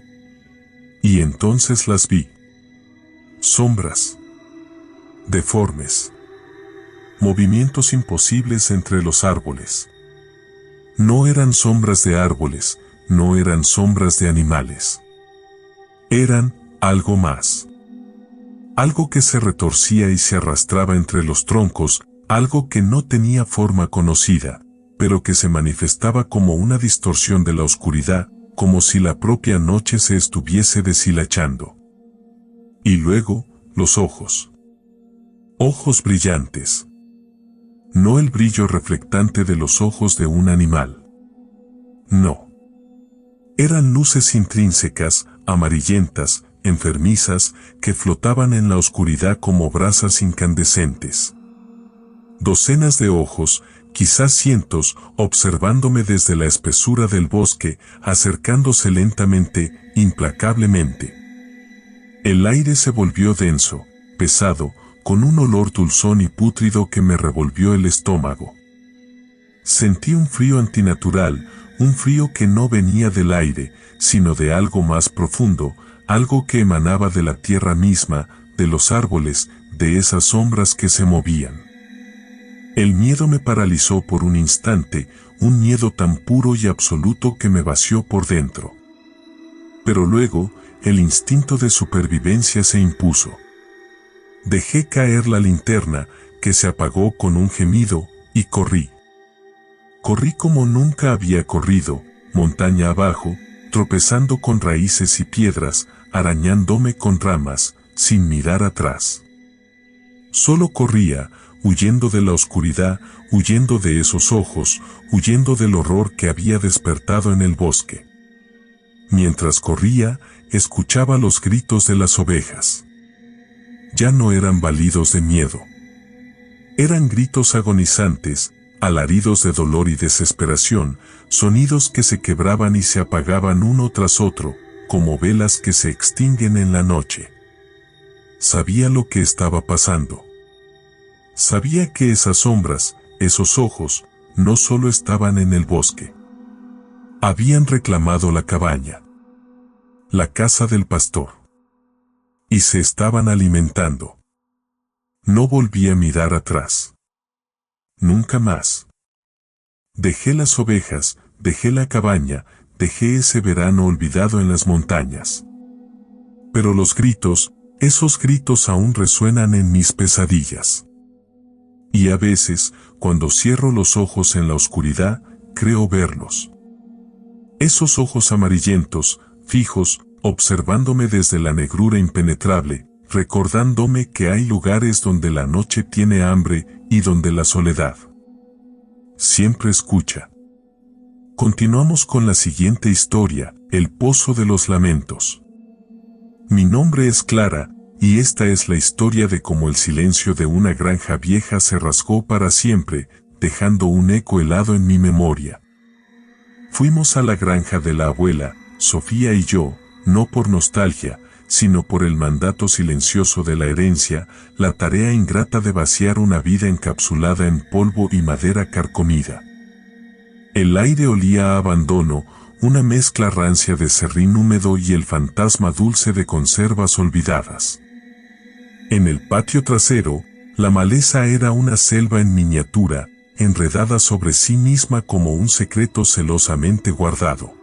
Y entonces las vi. Sombras. Deformes. Movimientos imposibles entre los árboles. No eran sombras de árboles, no eran sombras de animales. Eran algo más. Algo que se retorcía y se arrastraba entre los troncos, algo que no tenía forma conocida, pero que se manifestaba como una distorsión de la oscuridad, como si la propia noche se estuviese deshilachando. Y luego, los ojos. Ojos brillantes. No el brillo reflectante de los ojos de un animal. No. Eran luces intrínsecas, amarillentas, enfermizas, que flotaban en la oscuridad como brasas incandescentes. Docenas de ojos, quizás cientos, observándome desde la espesura del bosque, acercándose lentamente, implacablemente. El aire se volvió denso, pesado, con un olor dulzón y pútrido que me revolvió el estómago. Sentí un frío antinatural, un frío que no venía del aire, sino de algo más profundo, algo que emanaba de la tierra misma, de los árboles, de esas sombras que se movían. El miedo me paralizó por un instante, un miedo tan puro y absoluto que me vació por dentro. Pero luego, el instinto de supervivencia se impuso. Dejé caer la linterna, que se apagó con un gemido, y corrí. Corrí como nunca había corrido, montaña abajo, tropezando con raíces y piedras, arañándome con ramas, sin mirar atrás. Solo corría, huyendo de la oscuridad, huyendo de esos ojos, huyendo del horror que había despertado en el bosque. Mientras corría, escuchaba los gritos de las ovejas. Ya no eran balidos de miedo. Eran gritos agonizantes, alaridos de dolor y desesperación, sonidos que se quebraban y se apagaban uno tras otro, como velas que se extinguen en la noche. Sabía lo que estaba pasando. Sabía que esas sombras, esos ojos, no solo estaban en el bosque. Habían reclamado la cabaña, la casa del pastor. Y se estaban alimentando. No volví a mirar atrás. Nunca más. Dejé las ovejas, dejé la cabaña, dejé ese verano olvidado en las montañas. Pero los gritos, esos gritos aún resuenan en mis pesadillas. Y a veces, cuando cierro los ojos en la oscuridad, creo verlos. Esos ojos amarillentos, fijos, observándome desde la negrura impenetrable, recordándome que hay lugares donde la noche tiene hambre y donde la soledad siempre escucha. Continuamos con la siguiente historia, El Pozo de los Lamentos. Mi nombre es Clara, y esta es la historia de cómo el silencio de una granja vieja se rasgó para siempre, dejando un eco helado en mi memoria. Fuimos a la granja de la abuela, Sofía y yo, no por nostalgia, sino por el mandato silencioso de la herencia, la tarea ingrata de vaciar una vida encapsulada en polvo y madera carcomida. El aire olía a abandono, una mezcla rancia de serrín húmedo y el fantasma dulce de conservas olvidadas. En el patio trasero, la maleza era una selva en miniatura, enredada sobre sí misma como un secreto celosamente guardado.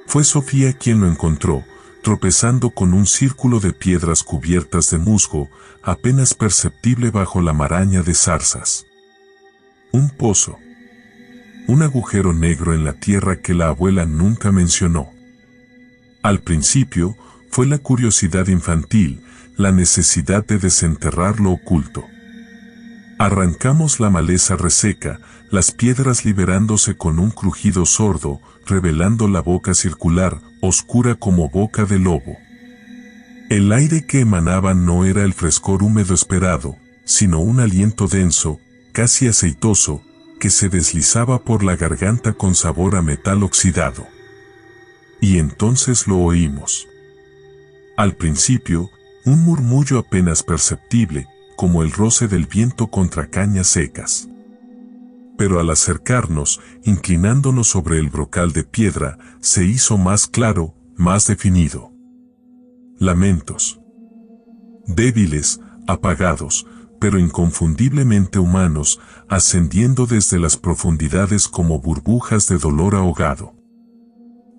Fue Sofía quien lo encontró, tropezando con un círculo de piedras cubiertas de musgo, apenas perceptible bajo la maraña de zarzas. Un pozo. Un agujero negro en la tierra que la abuela nunca mencionó. Al principio, fue la curiosidad infantil, la necesidad de desenterrar lo oculto. Arrancamos la maleza reseca, las piedras liberándose con un crujido sordo, revelando la boca circular, oscura como boca de lobo. El aire que emanaba no era el frescor húmedo esperado, sino un aliento denso, casi aceitoso, que se deslizaba por la garganta con sabor a metal oxidado. Y entonces lo oímos. Al principio, un murmullo apenas perceptible, como el roce del viento contra cañas secas. Pero al acercarnos, inclinándonos sobre el brocal de piedra, se hizo más claro, más definido. Lamentos. Débiles, apagados, pero inconfundiblemente humanos, ascendiendo desde las profundidades como burbujas de dolor ahogado.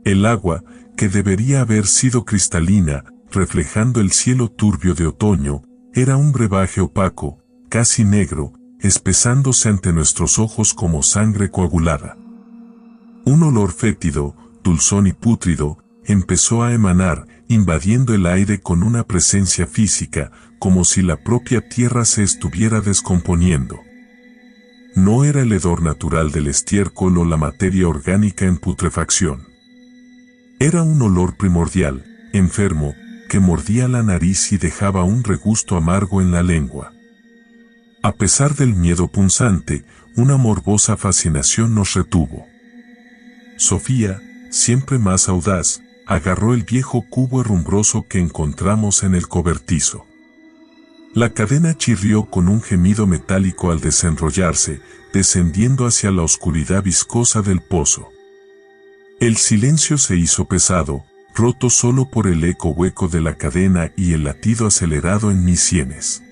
El agua, que debería haber sido cristalina, reflejando el cielo turbio de otoño, era un brebaje opaco, casi negro, espesándose ante nuestros ojos como sangre coagulada. Un olor fétido, dulzón y pútrido, empezó a emanar, invadiendo el aire con una presencia física, como si la propia tierra se estuviera descomponiendo. No era el hedor natural del estiércol o la materia orgánica en putrefacción. Era un olor primordial, enfermo, que mordía la nariz y dejaba un regusto amargo en la lengua. A pesar del miedo punzante, una morbosa fascinación nos retuvo. Sofía, siempre más audaz, agarró el viejo cubo herrumbroso que encontramos en el cobertizo. La cadena chirrió con un gemido metálico al desenrollarse, descendiendo hacia la oscuridad viscosa del pozo. El silencio se hizo pesado, roto solo por el eco hueco de la cadena y el latido acelerado en mis sienes.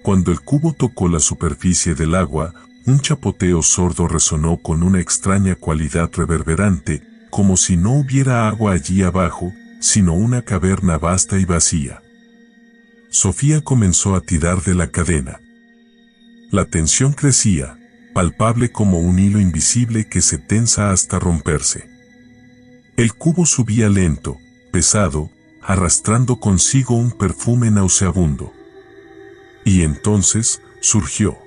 Cuando el cubo tocó la superficie del agua, un chapoteo sordo resonó con una extraña cualidad reverberante, como si no hubiera agua allí abajo, sino una caverna vasta y vacía. Sofía comenzó a tirar de la cadena. La tensión crecía, palpable como un hilo invisible que se tensa hasta romperse. El cubo subía lento, pesado, arrastrando consigo un perfume nauseabundo. Y entonces surgió.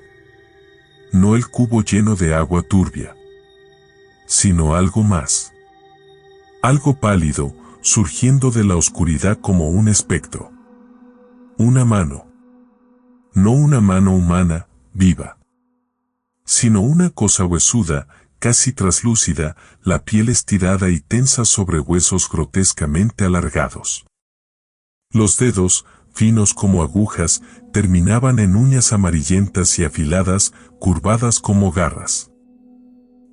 No el cubo lleno de agua turbia, sino algo más. Algo pálido, surgiendo de la oscuridad como un espectro. Una mano. No una mano humana, viva, sino una cosa huesuda, casi traslúcida, la piel estirada y tensa sobre huesos grotescamente alargados. Los dedos, finos como agujas, terminaban en uñas amarillentas y afiladas, curvadas como garras.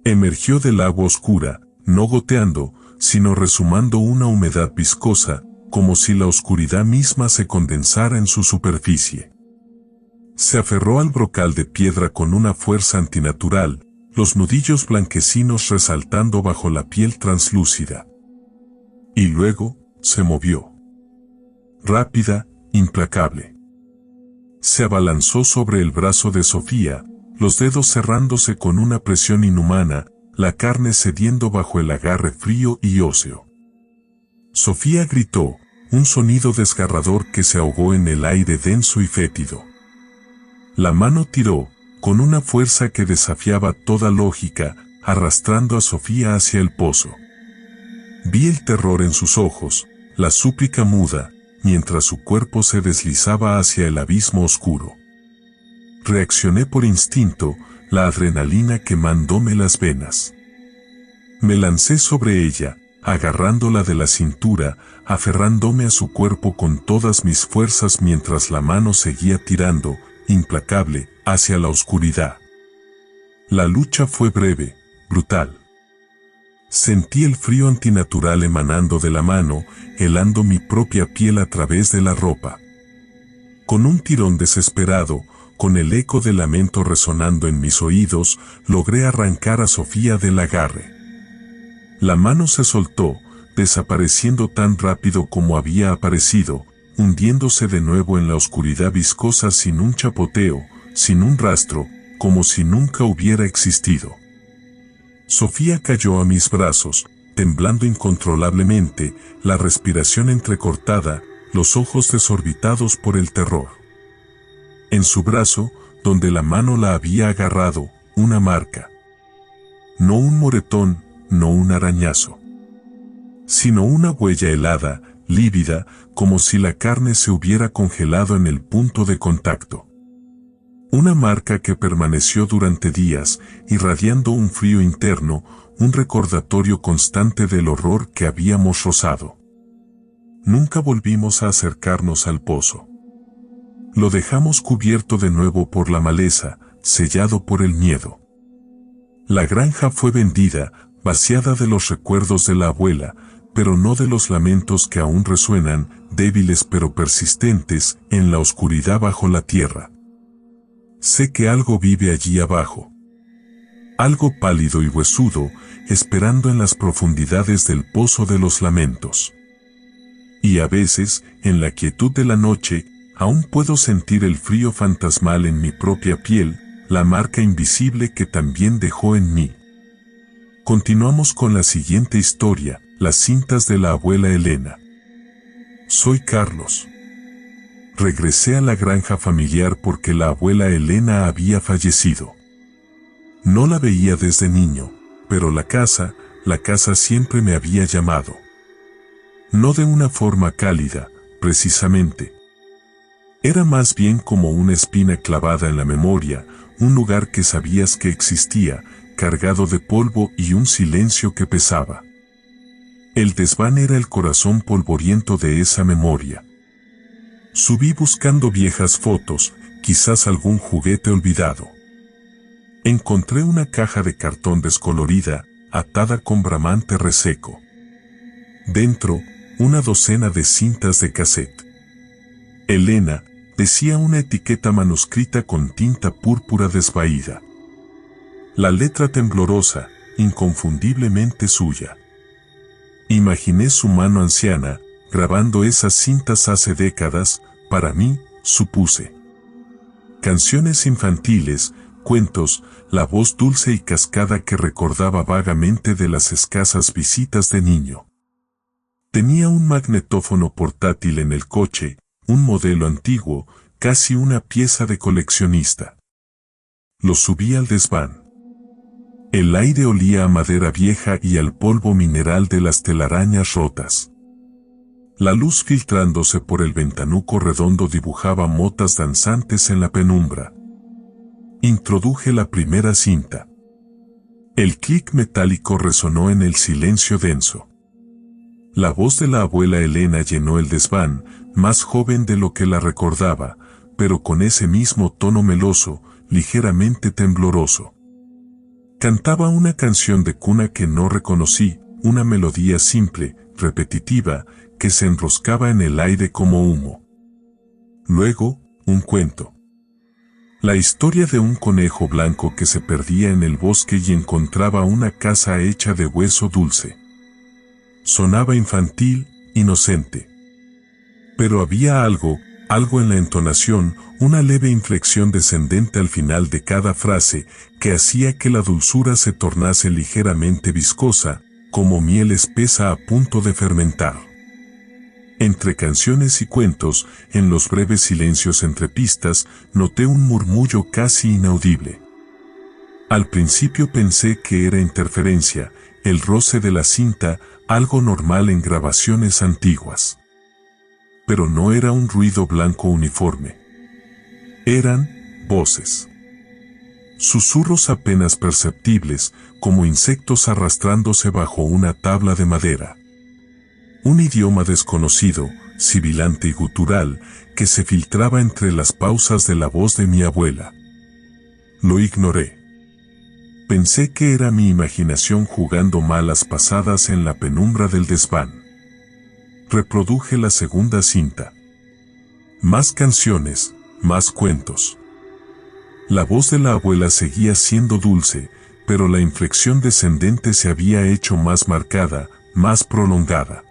Emergió del agua oscura, no goteando, sino resumando una humedad viscosa, como si la oscuridad misma se condensara en su superficie. Se aferró al brocal de piedra con una fuerza antinatural, los nudillos blanquecinos resaltando bajo la piel translúcida. Y luego, se movió. Rápida, implacable. Se abalanzó sobre el brazo de Sofía, los dedos cerrándose con una presión inhumana, la carne cediendo bajo el agarre frío y óseo. Sofía gritó, un sonido desgarrador que se ahogó en el aire denso y fétido. La mano tiró, con una fuerza que desafiaba toda lógica, arrastrando a Sofía hacia el pozo. Vi el terror en sus ojos, la súplica muda, mientras su cuerpo se deslizaba hacia el abismo oscuro. Reaccioné por instinto, la adrenalina quemándome las venas. Me lancé sobre ella, agarrándola de la cintura, aferrándome a su cuerpo con todas mis fuerzas mientras la mano seguía tirando, implacable, hacia la oscuridad. La lucha fue breve, brutal. Sentí el frío antinatural emanando de la mano, helando mi propia piel a través de la ropa. Con un tirón desesperado, con el eco del lamento resonando en mis oídos, logré arrancar a Sofía del agarre. La mano se soltó, desapareciendo tan rápido como había aparecido, hundiéndose de nuevo en la oscuridad viscosa sin un chapoteo, sin un rastro, como si nunca hubiera existido. Sofía cayó a mis brazos, temblando incontrolablemente, la respiración entrecortada, los ojos desorbitados por el terror. En su brazo, donde la mano la había agarrado, una marca. No un moretón, no un arañazo, sino una huella helada, lívida, como si la carne se hubiera congelado en el punto de contacto. Una marca que permaneció durante días, irradiando un frío interno, un recordatorio constante del horror que habíamos rozado. Nunca volvimos a acercarnos al pozo. Lo dejamos cubierto de nuevo por la maleza, sellado por el miedo. La granja fue vendida, vaciada de los recuerdos de la abuela, pero no de los lamentos que aún resuenan, débiles pero persistentes, en la oscuridad bajo la tierra. Sé que algo vive allí abajo. Algo pálido y huesudo, esperando en las profundidades del pozo de los lamentos. Y a veces, en la quietud de la noche, aún puedo sentir el frío fantasmal en mi propia piel, la marca invisible que también dejó en mí. Continuamos con la siguiente historia, las cintas de la abuela Elena. Soy Carlos. Regresé a la granja familiar porque la abuela Elena había fallecido. No la veía desde niño, pero la casa siempre me había llamado. No de una forma cálida, precisamente. Era más bien como una espina clavada en la memoria, un lugar que sabías que existía, cargado de polvo y un silencio que pesaba. El desván era el corazón polvoriento de esa memoria. Subí buscando viejas fotos, quizás algún juguete olvidado. Encontré una caja de cartón descolorida, atada con bramante reseco. Dentro, una docena de cintas de cassette. Elena, decía una etiqueta manuscrita con tinta púrpura desvaída. La letra temblorosa, inconfundiblemente suya. Imaginé su mano anciana, grabando esas cintas hace décadas, para mí, supuse. Canciones infantiles, cuentos, la voz dulce y cascada que recordaba vagamente de las escasas visitas de niño. Tenía un magnetófono portátil en el coche, un modelo antiguo, casi una pieza de coleccionista. Lo subí al desván. El aire olía a madera vieja y al polvo mineral de las telarañas rotas. La luz filtrándose por el ventanuco redondo dibujaba motas danzantes en la penumbra. Introduje la primera cinta. El clic metálico resonó en el silencio denso. La voz de la abuela Elena llenó el desván, más joven de lo que la recordaba, pero con ese mismo tono meloso, ligeramente tembloroso. Cantaba una canción de cuna que no reconocí, una melodía simple, repetitiva, que se enroscaba en el aire como humo. Luego, un cuento. La historia de un conejo blanco que se perdía en el bosque y encontraba una casa hecha de hueso dulce. Sonaba infantil, inocente. Pero había algo en la entonación, una leve inflexión descendente al final de cada frase, que hacía que la dulzura se tornase ligeramente viscosa, como miel espesa a punto de fermentar. Entre canciones y cuentos, en los breves silencios entre pistas, noté un murmullo casi inaudible. Al principio pensé que era interferencia, el roce de la cinta, algo normal en grabaciones antiguas. Pero no era un ruido blanco uniforme. Eran voces. Susurros apenas perceptibles, como insectos arrastrándose bajo una tabla de madera. Un idioma desconocido, sibilante y gutural, que se filtraba entre las pausas de la voz de mi abuela. Lo ignoré. Pensé que era mi imaginación jugando malas pasadas en la penumbra del desván. Reproduje la segunda cinta. Más canciones, más cuentos. La voz de la abuela seguía siendo dulce, pero la inflexión descendente se había hecho más marcada, más prolongada.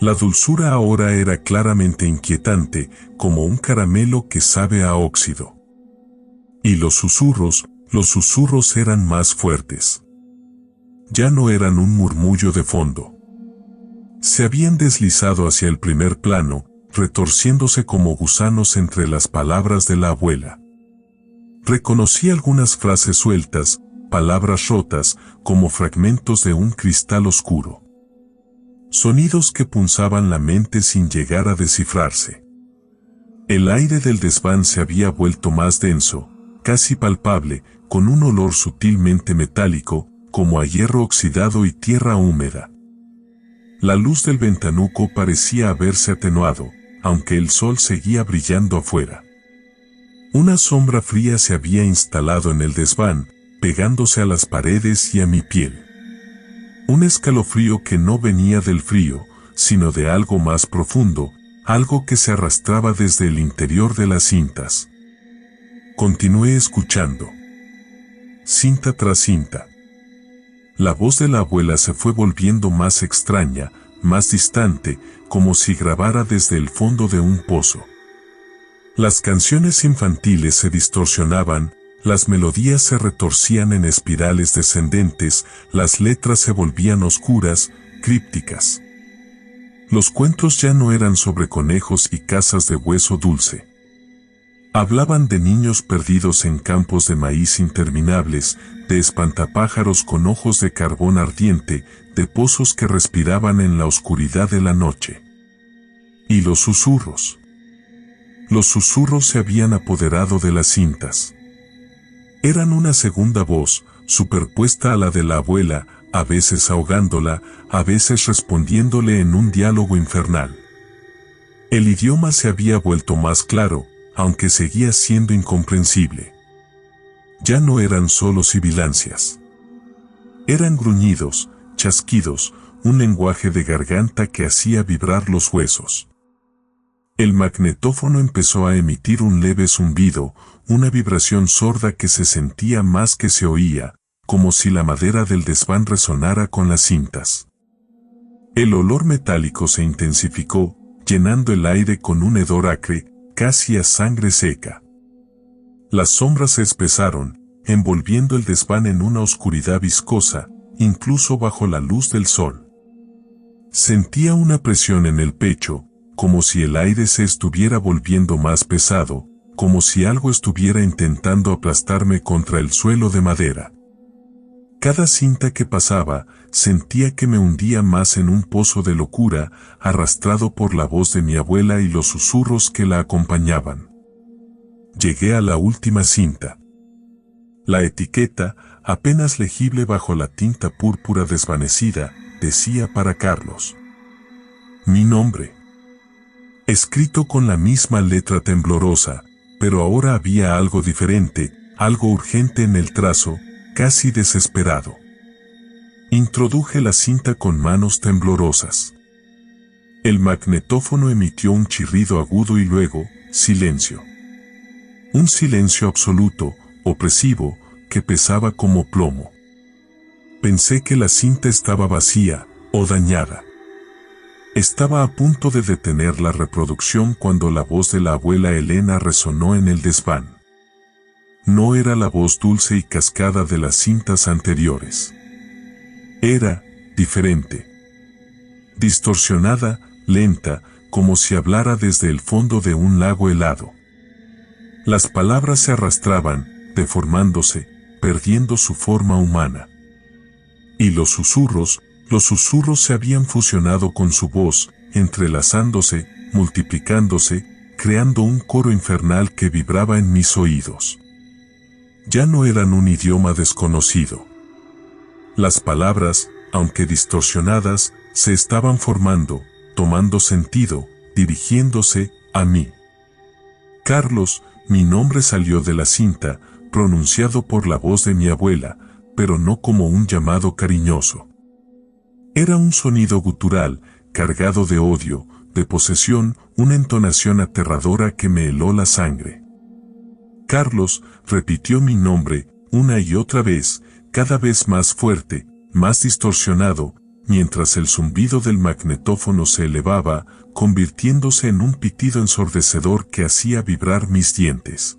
La dulzura ahora era claramente inquietante, como un caramelo que sabe a óxido. Y los susurros eran más fuertes. Ya no eran un murmullo de fondo. Se habían deslizado hacia el primer plano, retorciéndose como gusanos entre las palabras de la abuela. Reconocí algunas frases sueltas, palabras rotas, como fragmentos de un cristal oscuro. Sonidos que punzaban la mente sin llegar a descifrarse. El aire del desván se había vuelto más denso, casi palpable, con un olor sutilmente metálico, como a hierro oxidado y tierra húmeda. La luz del ventanuco parecía haberse atenuado, aunque el sol seguía brillando afuera. Una sombra fría se había instalado en el desván, pegándose a las paredes y a mi piel. Un escalofrío que no venía del frío, sino de algo más profundo, algo que se arrastraba desde el interior de las cintas. Continué escuchando. Cinta tras cinta. La voz de la abuela se fue volviendo más extraña, más distante, como si grabara desde el fondo de un pozo. Las canciones infantiles se distorsionaban, las melodías se retorcían en espirales descendentes, las letras se volvían oscuras, crípticas. Los cuentos ya no eran sobre conejos y casas de hueso dulce. Hablaban de niños perdidos en campos de maíz interminables, de espantapájaros con ojos de carbón ardiente, de pozos que respiraban en la oscuridad de la noche. Y los susurros. Los susurros se habían apoderado de las cintas. Eran una segunda voz, superpuesta a la de la abuela, a veces ahogándola, a veces respondiéndole en un diálogo infernal. El idioma se había vuelto más claro, aunque seguía siendo incomprensible. Ya no eran solo sibilancias. Eran gruñidos, chasquidos, un lenguaje de garganta que hacía vibrar los huesos. El magnetófono empezó a emitir un leve zumbido, una vibración sorda que se sentía más que se oía, como si la madera del desván resonara con las cintas. El olor metálico se intensificó, llenando el aire con un hedor acre, casi a sangre seca. Las sombras se espesaron, envolviendo el desván en una oscuridad viscosa, incluso bajo la luz del sol. Sentía una presión en el pecho, como si el aire se estuviera volviendo más pesado, como si algo estuviera intentando aplastarme contra el suelo de madera. Cada cinta que pasaba, sentía que me hundía más en un pozo de locura, arrastrado por la voz de mi abuela y los susurros que la acompañaban. Llegué a la última cinta. La etiqueta, apenas legible bajo la tinta púrpura desvanecida, decía para Carlos. Mi nombre. Escrito con la misma letra temblorosa, pero ahora había algo diferente, algo urgente en el trazo, casi desesperado. Introduje la cinta con manos temblorosas. El magnetófono emitió un chirrido agudo y luego, silencio. Un silencio absoluto, opresivo, que pesaba como plomo. Pensé que la cinta estaba vacía, o dañada. Estaba a punto de detener la reproducción cuando la voz de la abuela Elena resonó en el desván. No era la voz dulce y cascada de las cintas anteriores. Era diferente. Distorsionada, lenta, como si hablara desde el fondo de un lago helado. Las palabras se arrastraban, deformándose, perdiendo su forma humana. Y los susurros se habían fusionado con su voz, entrelazándose, multiplicándose, creando un coro infernal que vibraba en mis oídos. Ya no eran un idioma desconocido. Las palabras, aunque distorsionadas, se estaban formando, tomando sentido, dirigiéndose a mí. Carlos, mi nombre salió de la cinta, pronunciado por la voz de mi abuela, pero no como un llamado cariñoso. Era un sonido gutural, cargado de odio, de posesión, una entonación aterradora que me heló la sangre. Carlos repitió mi nombre una y otra vez, cada vez más fuerte, más distorsionado, mientras el zumbido del magnetófono se elevaba, convirtiéndose en un pitido ensordecedor que hacía vibrar mis dientes.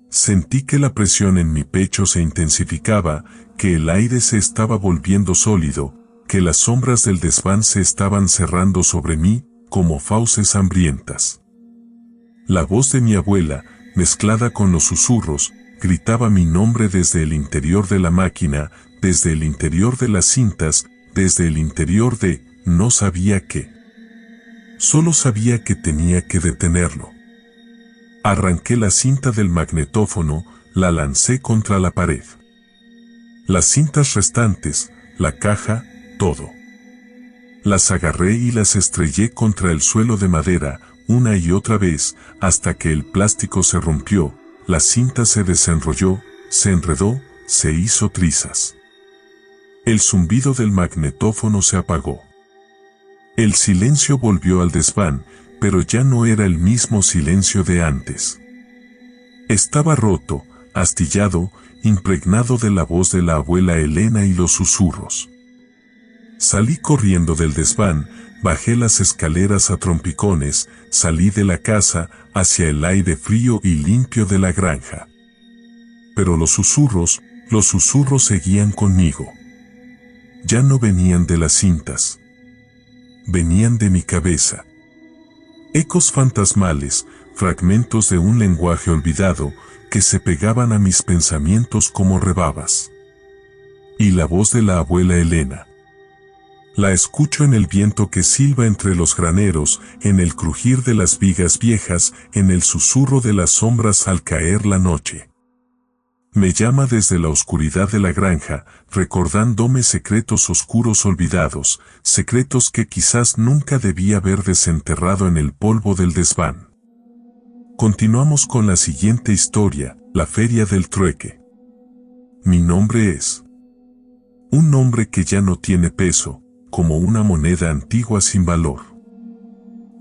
Sentí que la presión en mi pecho se intensificaba, que el aire se estaba volviendo sólido, que las sombras del desván se estaban cerrando sobre mí, como fauces hambrientas. La voz de mi abuela, mezclada con los susurros, gritaba mi nombre desde el interior de la máquina, desde el interior de las cintas, desde el interior de, no sabía qué. Solo sabía que tenía que detenerlo. Arranqué la cinta del magnetófono, la lancé contra la pared. Las cintas restantes, la caja, todo. Las agarré y las estrellé contra el suelo de madera, una y otra vez, hasta que el plástico se rompió, la cinta se desenrolló, se enredó, se hizo trizas. El zumbido del magnetófono se apagó. El silencio volvió al desván, pero ya no era el mismo silencio de antes. Estaba roto, astillado, impregnado de la voz de la abuela Elena y los susurros. Salí corriendo del desván, bajé las escaleras a trompicones, salí de la casa, hacia el aire frío y limpio de la granja. Pero los susurros seguían conmigo. Ya no venían de las cintas. Venían de mi cabeza. Ecos fantasmales, fragmentos de un lenguaje olvidado, que se pegaban a mis pensamientos como rebabas. Y la voz de la abuela Elena. La escucho en el viento que silba entre los graneros, en el crujir de las vigas viejas, en el susurro de las sombras al caer la noche. Me llama desde la oscuridad de la granja, recordándome secretos oscuros olvidados, secretos que quizás nunca debí haber desenterrado en el polvo del desván. Continuamos con la siguiente historia, La Feria del Trueque. Mi nombre es. Un nombre que ya no tiene peso, como una moneda antigua sin valor.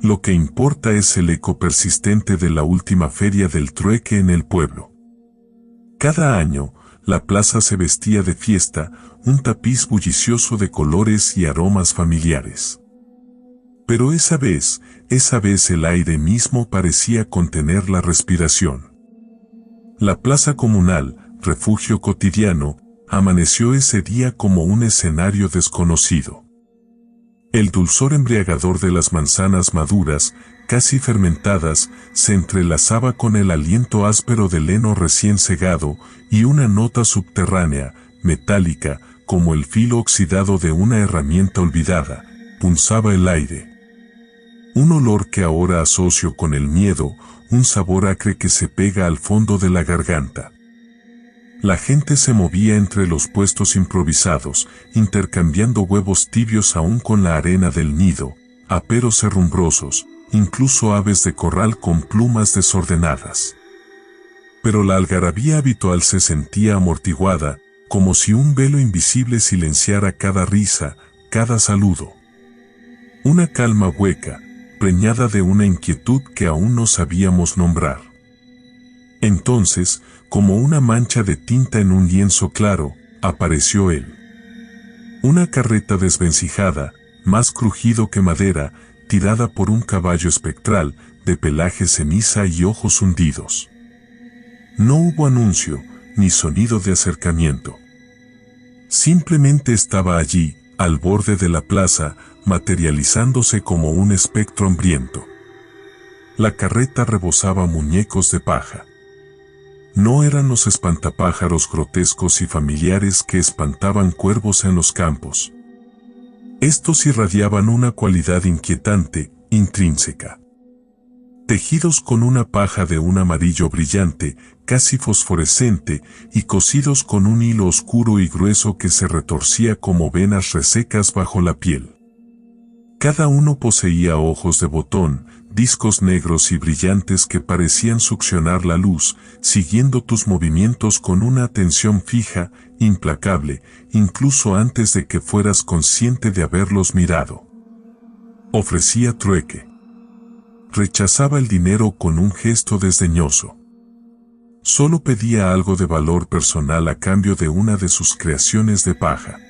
Lo que importa es el eco persistente de la última feria del trueque en el pueblo. Cada año, la plaza se vestía de fiesta, un tapiz bullicioso de colores y aromas familiares. Pero esa vez el aire mismo parecía contener la respiración. La plaza comunal, refugio cotidiano, amaneció ese día como un escenario desconocido. El dulzor embriagador de las manzanas maduras, casi fermentadas, se entrelazaba con el aliento áspero del heno recién segado y una nota subterránea, metálica, como el filo oxidado de una herramienta olvidada, punzaba el aire. Un olor que ahora asocio con el miedo, un sabor acre que se pega al fondo de la garganta. La gente se movía entre los puestos improvisados, intercambiando huevos tibios aún con la arena del nido, aperos herrumbrosos, incluso aves de corral con plumas desordenadas. Pero la algarabía habitual se sentía amortiguada, como si un velo invisible silenciara cada risa, cada saludo. Una calma hueca, preñada de una inquietud que aún no sabíamos nombrar. Entonces, como una mancha de tinta en un lienzo claro, apareció él. Una carreta desvencijada, más crujido que madera, tirada por un caballo espectral, de pelaje ceniza y ojos hundidos. No hubo anuncio, ni sonido de acercamiento. Simplemente estaba allí, al borde de la plaza, materializándose como un espectro hambriento. La carreta rebosaba muñecos de paja. No eran los espantapájaros grotescos y familiares que espantaban cuervos en los campos. Estos irradiaban una cualidad inquietante, intrínseca. Tejidos con una paja de un amarillo brillante, casi fosforescente, y cosidos con un hilo oscuro y grueso que se retorcía como venas resecas bajo la piel. Cada uno poseía ojos de botón, discos negros y brillantes que parecían succionar la luz, siguiendo tus movimientos con una atención fija, implacable, incluso antes de que fueras consciente de haberlos mirado. Ofrecía trueque. Rechazaba el dinero con un gesto desdeñoso. Solo pedía algo de valor personal a cambio de una de sus creaciones de paja.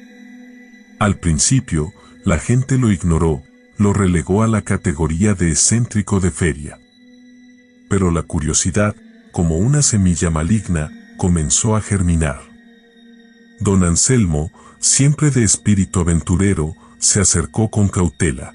Al principio, la gente lo ignoró, lo relegó a la categoría de excéntrico de feria. Pero la curiosidad, como una semilla maligna, comenzó a germinar. Don Anselmo, siempre de espíritu aventurero, se acercó con cautela.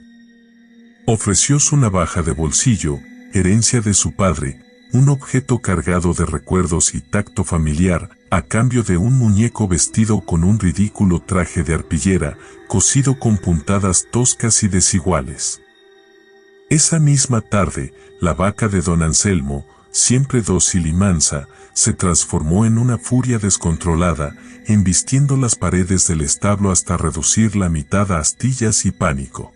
Ofreció su navaja de bolsillo, herencia de su padre, un objeto cargado de recuerdos y tacto familiar, a cambio de un muñeco vestido con un ridículo traje de arpillera, cosido con puntadas toscas y desiguales. Esa misma tarde, la vaca de don Anselmo, siempre dócil y mansa, se transformó en una furia descontrolada, embistiendo las paredes del establo hasta reducir la mitad a astillas y pánico.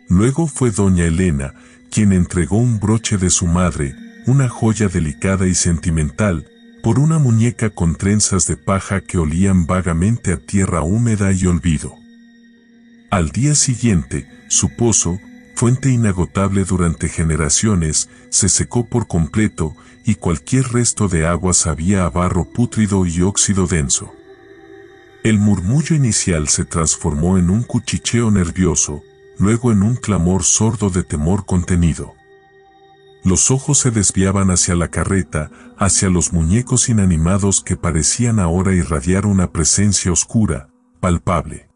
Luego fue doña Elena, quien entregó un broche de su madre, una joya delicada y sentimental, por una muñeca con trenzas de paja que olían vagamente a tierra húmeda y olvido. Al día siguiente, su pozo, fuente inagotable durante generaciones, se secó por completo y cualquier resto de agua sabía a barro pútrido y óxido denso. El murmullo inicial se transformó en un cuchicheo nervioso, luego en un clamor sordo de temor contenido. Los ojos se desviaban hacia la carreta, hacia los muñecos inanimados que parecían ahora irradiar una presencia oscura, palpable.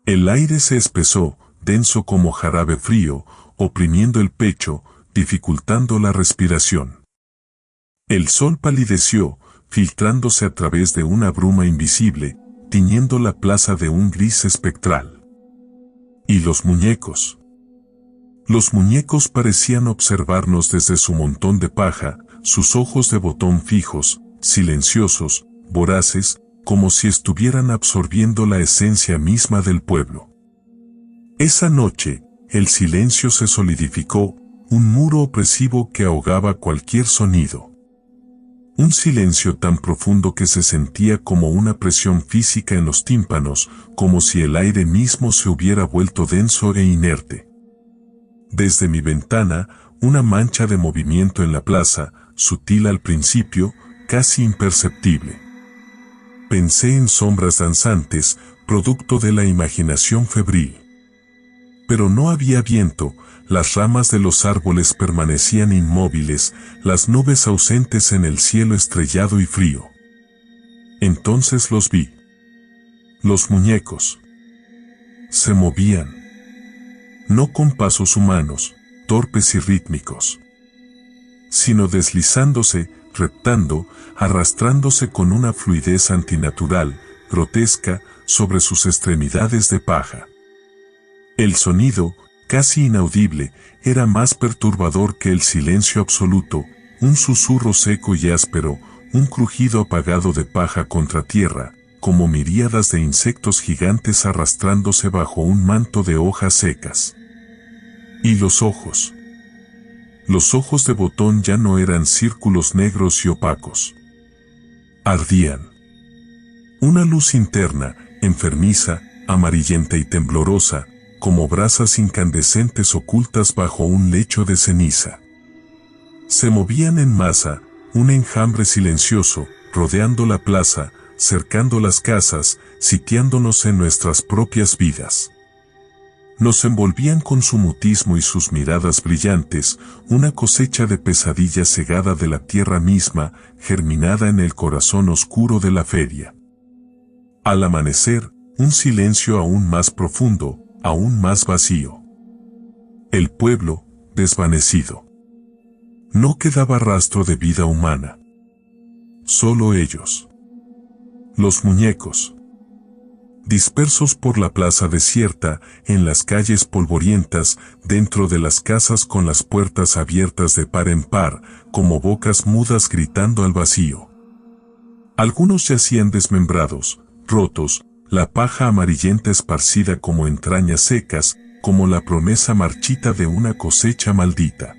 El aire se espesó, denso como jarabe frío, oprimiendo el pecho, dificultando la respiración. El sol palideció, filtrándose a través de una bruma invisible, tiñendo la plaza de un gris espectral. ¿Y los muñecos? Los muñecos parecían observarnos desde su montón de paja, sus ojos de botón fijos, silenciosos, voraces, como si estuvieran absorbiendo la esencia misma del pueblo. Esa noche, el silencio se solidificó, un muro opresivo que ahogaba cualquier sonido. Un silencio tan profundo que se sentía como una presión física en los tímpanos, como si el aire mismo se hubiera vuelto denso e inerte. Desde mi ventana, una mancha de movimiento en la plaza, sutil al principio, casi imperceptible. Pensé en sombras danzantes, producto de la imaginación febril. Pero no había viento, las ramas de los árboles permanecían inmóviles, las nubes ausentes en el cielo estrellado y frío. Entonces los vi. Los muñecos se movían, no con pasos humanos, torpes y rítmicos, sino deslizándose, reptando, arrastrándose con una fluidez antinatural, grotesca, sobre sus extremidades de paja. El sonido, casi inaudible, era más perturbador que el silencio absoluto, un susurro seco y áspero, un crujido apagado de paja contra tierra, como miríadas de insectos gigantes arrastrándose bajo un manto de hojas secas. Y los ojos. Los ojos de Botón ya no eran círculos negros y opacos. Ardían. Una luz interna, enfermiza, amarillenta y temblorosa, como brasas incandescentes ocultas bajo un lecho de ceniza. Se movían en masa, un enjambre silencioso, rodeando la plaza, cercando las casas, sitiándonos en nuestras propias vidas. Nos envolvían con su mutismo y sus miradas brillantes, una cosecha de pesadilla cegada de la tierra misma, germinada en el corazón oscuro de la feria. Al amanecer, un silencio aún más profundo, aún más vacío. El pueblo, desvanecido. No quedaba rastro de vida humana. Solo ellos. Los muñecos. Dispersos por la plaza desierta, en las calles polvorientas, dentro de las casas con las puertas abiertas de par en par, como bocas mudas gritando al vacío. Algunos yacían desmembrados, rotos, la paja amarillenta esparcida como entrañas secas, como la promesa marchita de una cosecha maldita.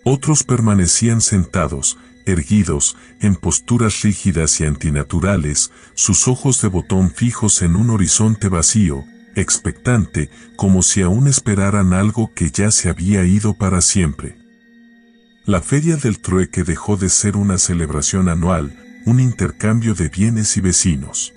Otros permanecían sentados, erguidos, en posturas rígidas y antinaturales, sus ojos de Botón fijos en un horizonte vacío, expectante, como si aún esperaran algo que ya se había ido para siempre. La Feria del Trueque dejó de ser una celebración anual, un intercambio de bienes y vecinos.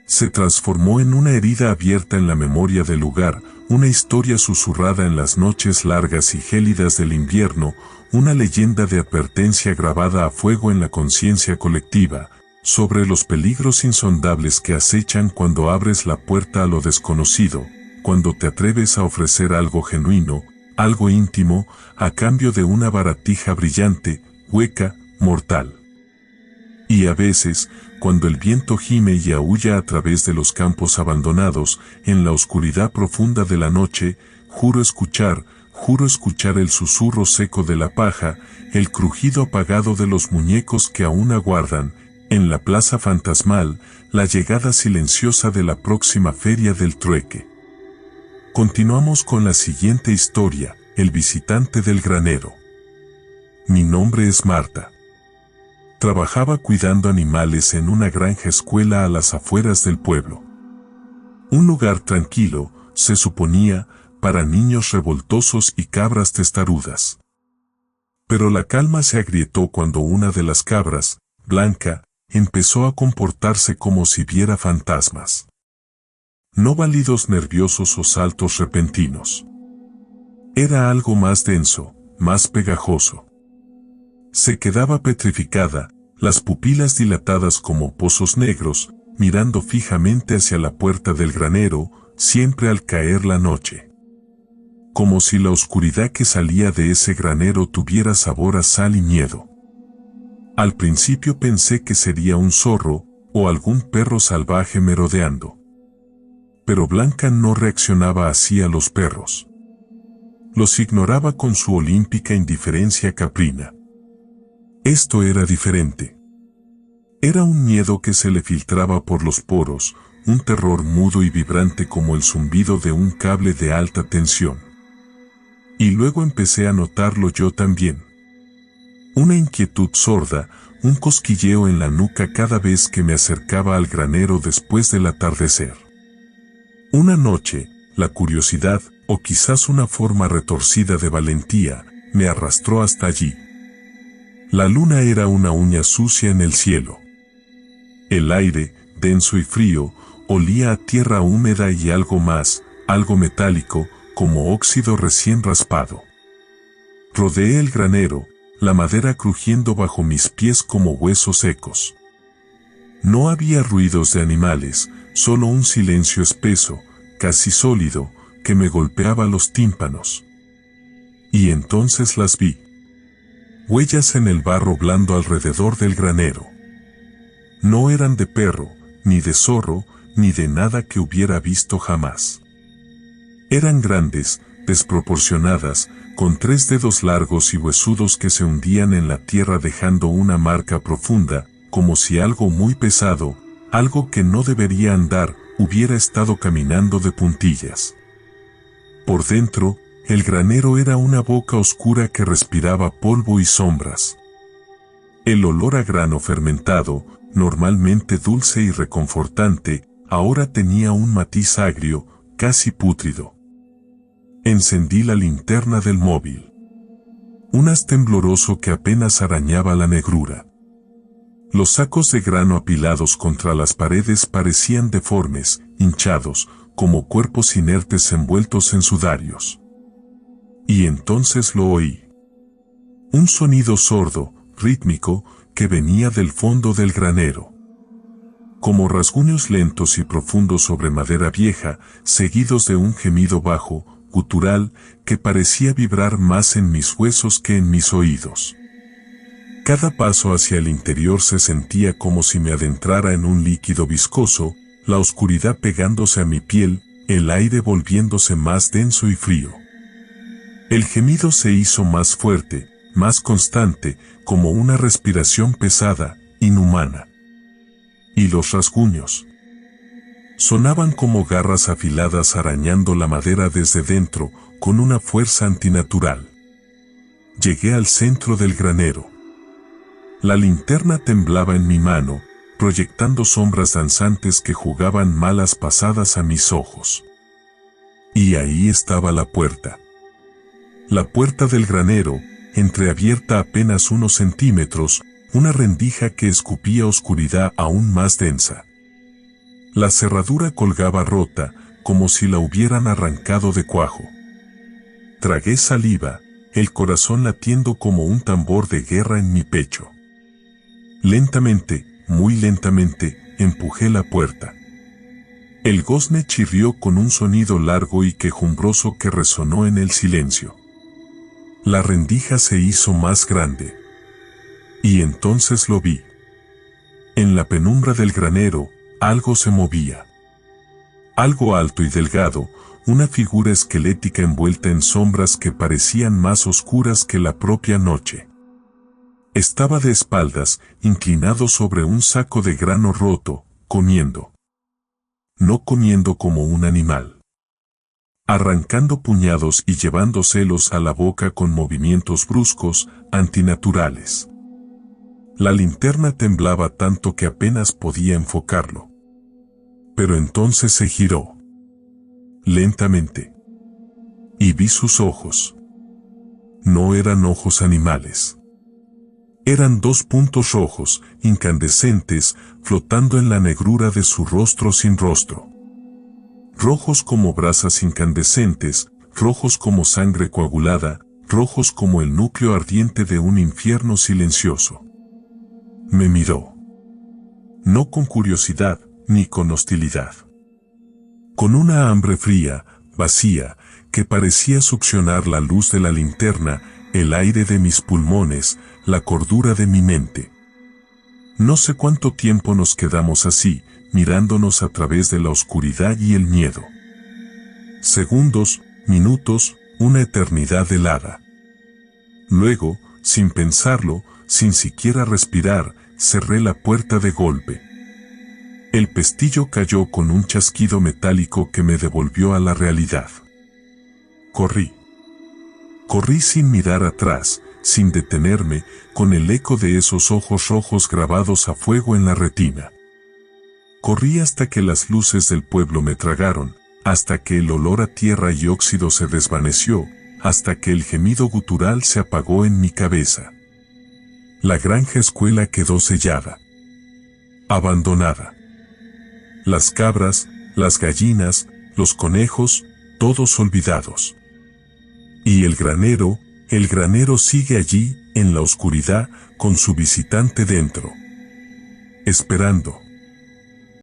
Se transformó en una herida abierta en la memoria del lugar, una historia susurrada en las noches largas y gélidas del invierno, una leyenda de advertencia grabada a fuego en la conciencia colectiva, sobre los peligros insondables que acechan cuando abres la puerta a lo desconocido, cuando te atreves a ofrecer algo genuino, algo íntimo, a cambio de una baratija brillante, hueca, mortal. Y a veces, cuando el viento gime y aúlla a través de los campos abandonados, en la oscuridad profunda de la noche, juro escuchar el susurro seco de la paja, el crujido apagado de los muñecos que aún aguardan, en la plaza fantasmal, la llegada silenciosa de la próxima Feria del Trueque. Continuamos con la siguiente historia, el visitante del granero. Mi nombre es Marta. Trabajaba cuidando animales en una granja escuela a las afueras del pueblo. Un lugar tranquilo, se suponía, para niños revoltosos y cabras testarudas. Pero la calma se agrietó cuando una de las cabras, Blanca, empezó a comportarse como si viera fantasmas. No balidos nerviosos o saltos repentinos. Era algo más denso, más pegajoso. Se quedaba petrificada, las pupilas dilatadas como pozos negros, mirando fijamente hacia la puerta del granero, siempre al caer la noche. Como si la oscuridad que salía de ese granero tuviera sabor a sal y miedo. Al principio pensé que sería un zorro, o algún perro salvaje merodeando. Pero Blanca no reaccionaba así a los perros. Los ignoraba con su olímpica indiferencia caprina. Esto era diferente. Era un miedo que se le filtraba por los poros, un terror mudo y vibrante como el zumbido de un cable de alta tensión. Y luego empecé a notarlo yo también. Una inquietud sorda, un cosquilleo en la nuca cada vez que me acercaba al granero después del atardecer. Una noche, la curiosidad, o quizás una forma retorcida de valentía, me arrastró hasta allí. La luna era una uña sucia en el cielo. El aire, denso y frío, olía a tierra húmeda y algo más, algo metálico, como óxido recién raspado. Rodeé el granero, la madera crujiendo bajo mis pies como huesos secos. No había ruidos de animales, solo un silencio espeso, casi sólido, que me golpeaba los tímpanos. Y entonces las vi. Huellas en el barro blando alrededor del granero. No eran de perro, ni de zorro, ni de nada que hubiera visto jamás. Eran grandes, desproporcionadas, con 3 dedos largos y huesudos que se hundían en la tierra dejando una marca profunda, como si algo muy pesado, algo que no debería andar, hubiera estado caminando de puntillas. Por dentro, el granero era una boca oscura que respiraba polvo y sombras. El olor a grano fermentado, normalmente dulce y reconfortante, ahora tenía un matiz agrio, casi pútrido. Encendí la linterna del móvil. Un haz tembloroso que apenas arañaba la negrura. Los sacos de grano apilados contra las paredes parecían deformes, hinchados, como cuerpos inertes envueltos en sudarios. Y entonces lo oí. Un sonido sordo, rítmico, que venía del fondo del granero. Como rasguños lentos y profundos sobre madera vieja, seguidos de un gemido bajo, gutural, que parecía vibrar más en mis huesos que en mis oídos. Cada paso hacia el interior se sentía como si me adentrara en un líquido viscoso, la oscuridad pegándose a mi piel, el aire volviéndose más denso y frío. El gemido se hizo más fuerte, más constante, como una respiración pesada, inhumana. Y los rasguños sonaban como garras afiladas arañando la madera desde dentro, con una fuerza antinatural. Llegué al centro del granero. La linterna temblaba en mi mano, proyectando sombras danzantes que jugaban malas pasadas a mis ojos. Y ahí estaba la puerta. La puerta del granero, entreabierta apenas unos centímetros, una rendija que escupía oscuridad aún más densa. La cerradura colgaba rota, como si la hubieran arrancado de cuajo. Tragué saliva, el corazón latiendo como un tambor de guerra en mi pecho. Lentamente, muy lentamente, empujé la puerta. El gozne chirrió con un sonido largo y quejumbroso que resonó en el silencio. La rendija se hizo más grande. Y entonces lo vi. En la penumbra del granero, algo se movía. Algo alto y delgado, una figura esquelética envuelta en sombras que parecían más oscuras que la propia noche. Estaba de espaldas, inclinado sobre un saco de grano roto, comiendo. No comiendo como un animal. Arrancando puñados y llevándoselos a la boca con movimientos bruscos, antinaturales. La linterna temblaba tanto que apenas podía enfocarlo. Pero entonces se giró. Lentamente. Y vi sus ojos. No eran ojos animales. Eran 2 puntos rojos, incandescentes, flotando en la negrura de su rostro sin rostro. Rojos como brasas incandescentes, rojos como sangre coagulada, rojos como el núcleo ardiente de un infierno silencioso. Me miró. No con curiosidad, ni con hostilidad. Con una hambre fría, vacía, que parecía succionar la luz de la linterna, el aire de mis pulmones, la cordura de mi mente. No sé cuánto tiempo nos quedamos así, mirándonos a través de la oscuridad y el miedo. Segundos, minutos, una eternidad helada. Luego, sin pensarlo, sin siquiera respirar, cerré la puerta de golpe. El pestillo cayó con un chasquido metálico que me devolvió a la realidad. Corrí. Corrí sin mirar atrás, sin detenerme, con el eco de esos ojos rojos grabados a fuego en la retina. Corrí hasta que las luces del pueblo me tragaron, hasta que el olor a tierra y óxido se desvaneció, hasta que el gemido gutural se apagó en mi cabeza. La granja escuela quedó sellada, abandonada. Las cabras, las gallinas, los conejos, todos olvidados. Y el granero sigue allí, en la oscuridad, con su visitante dentro. Esperando.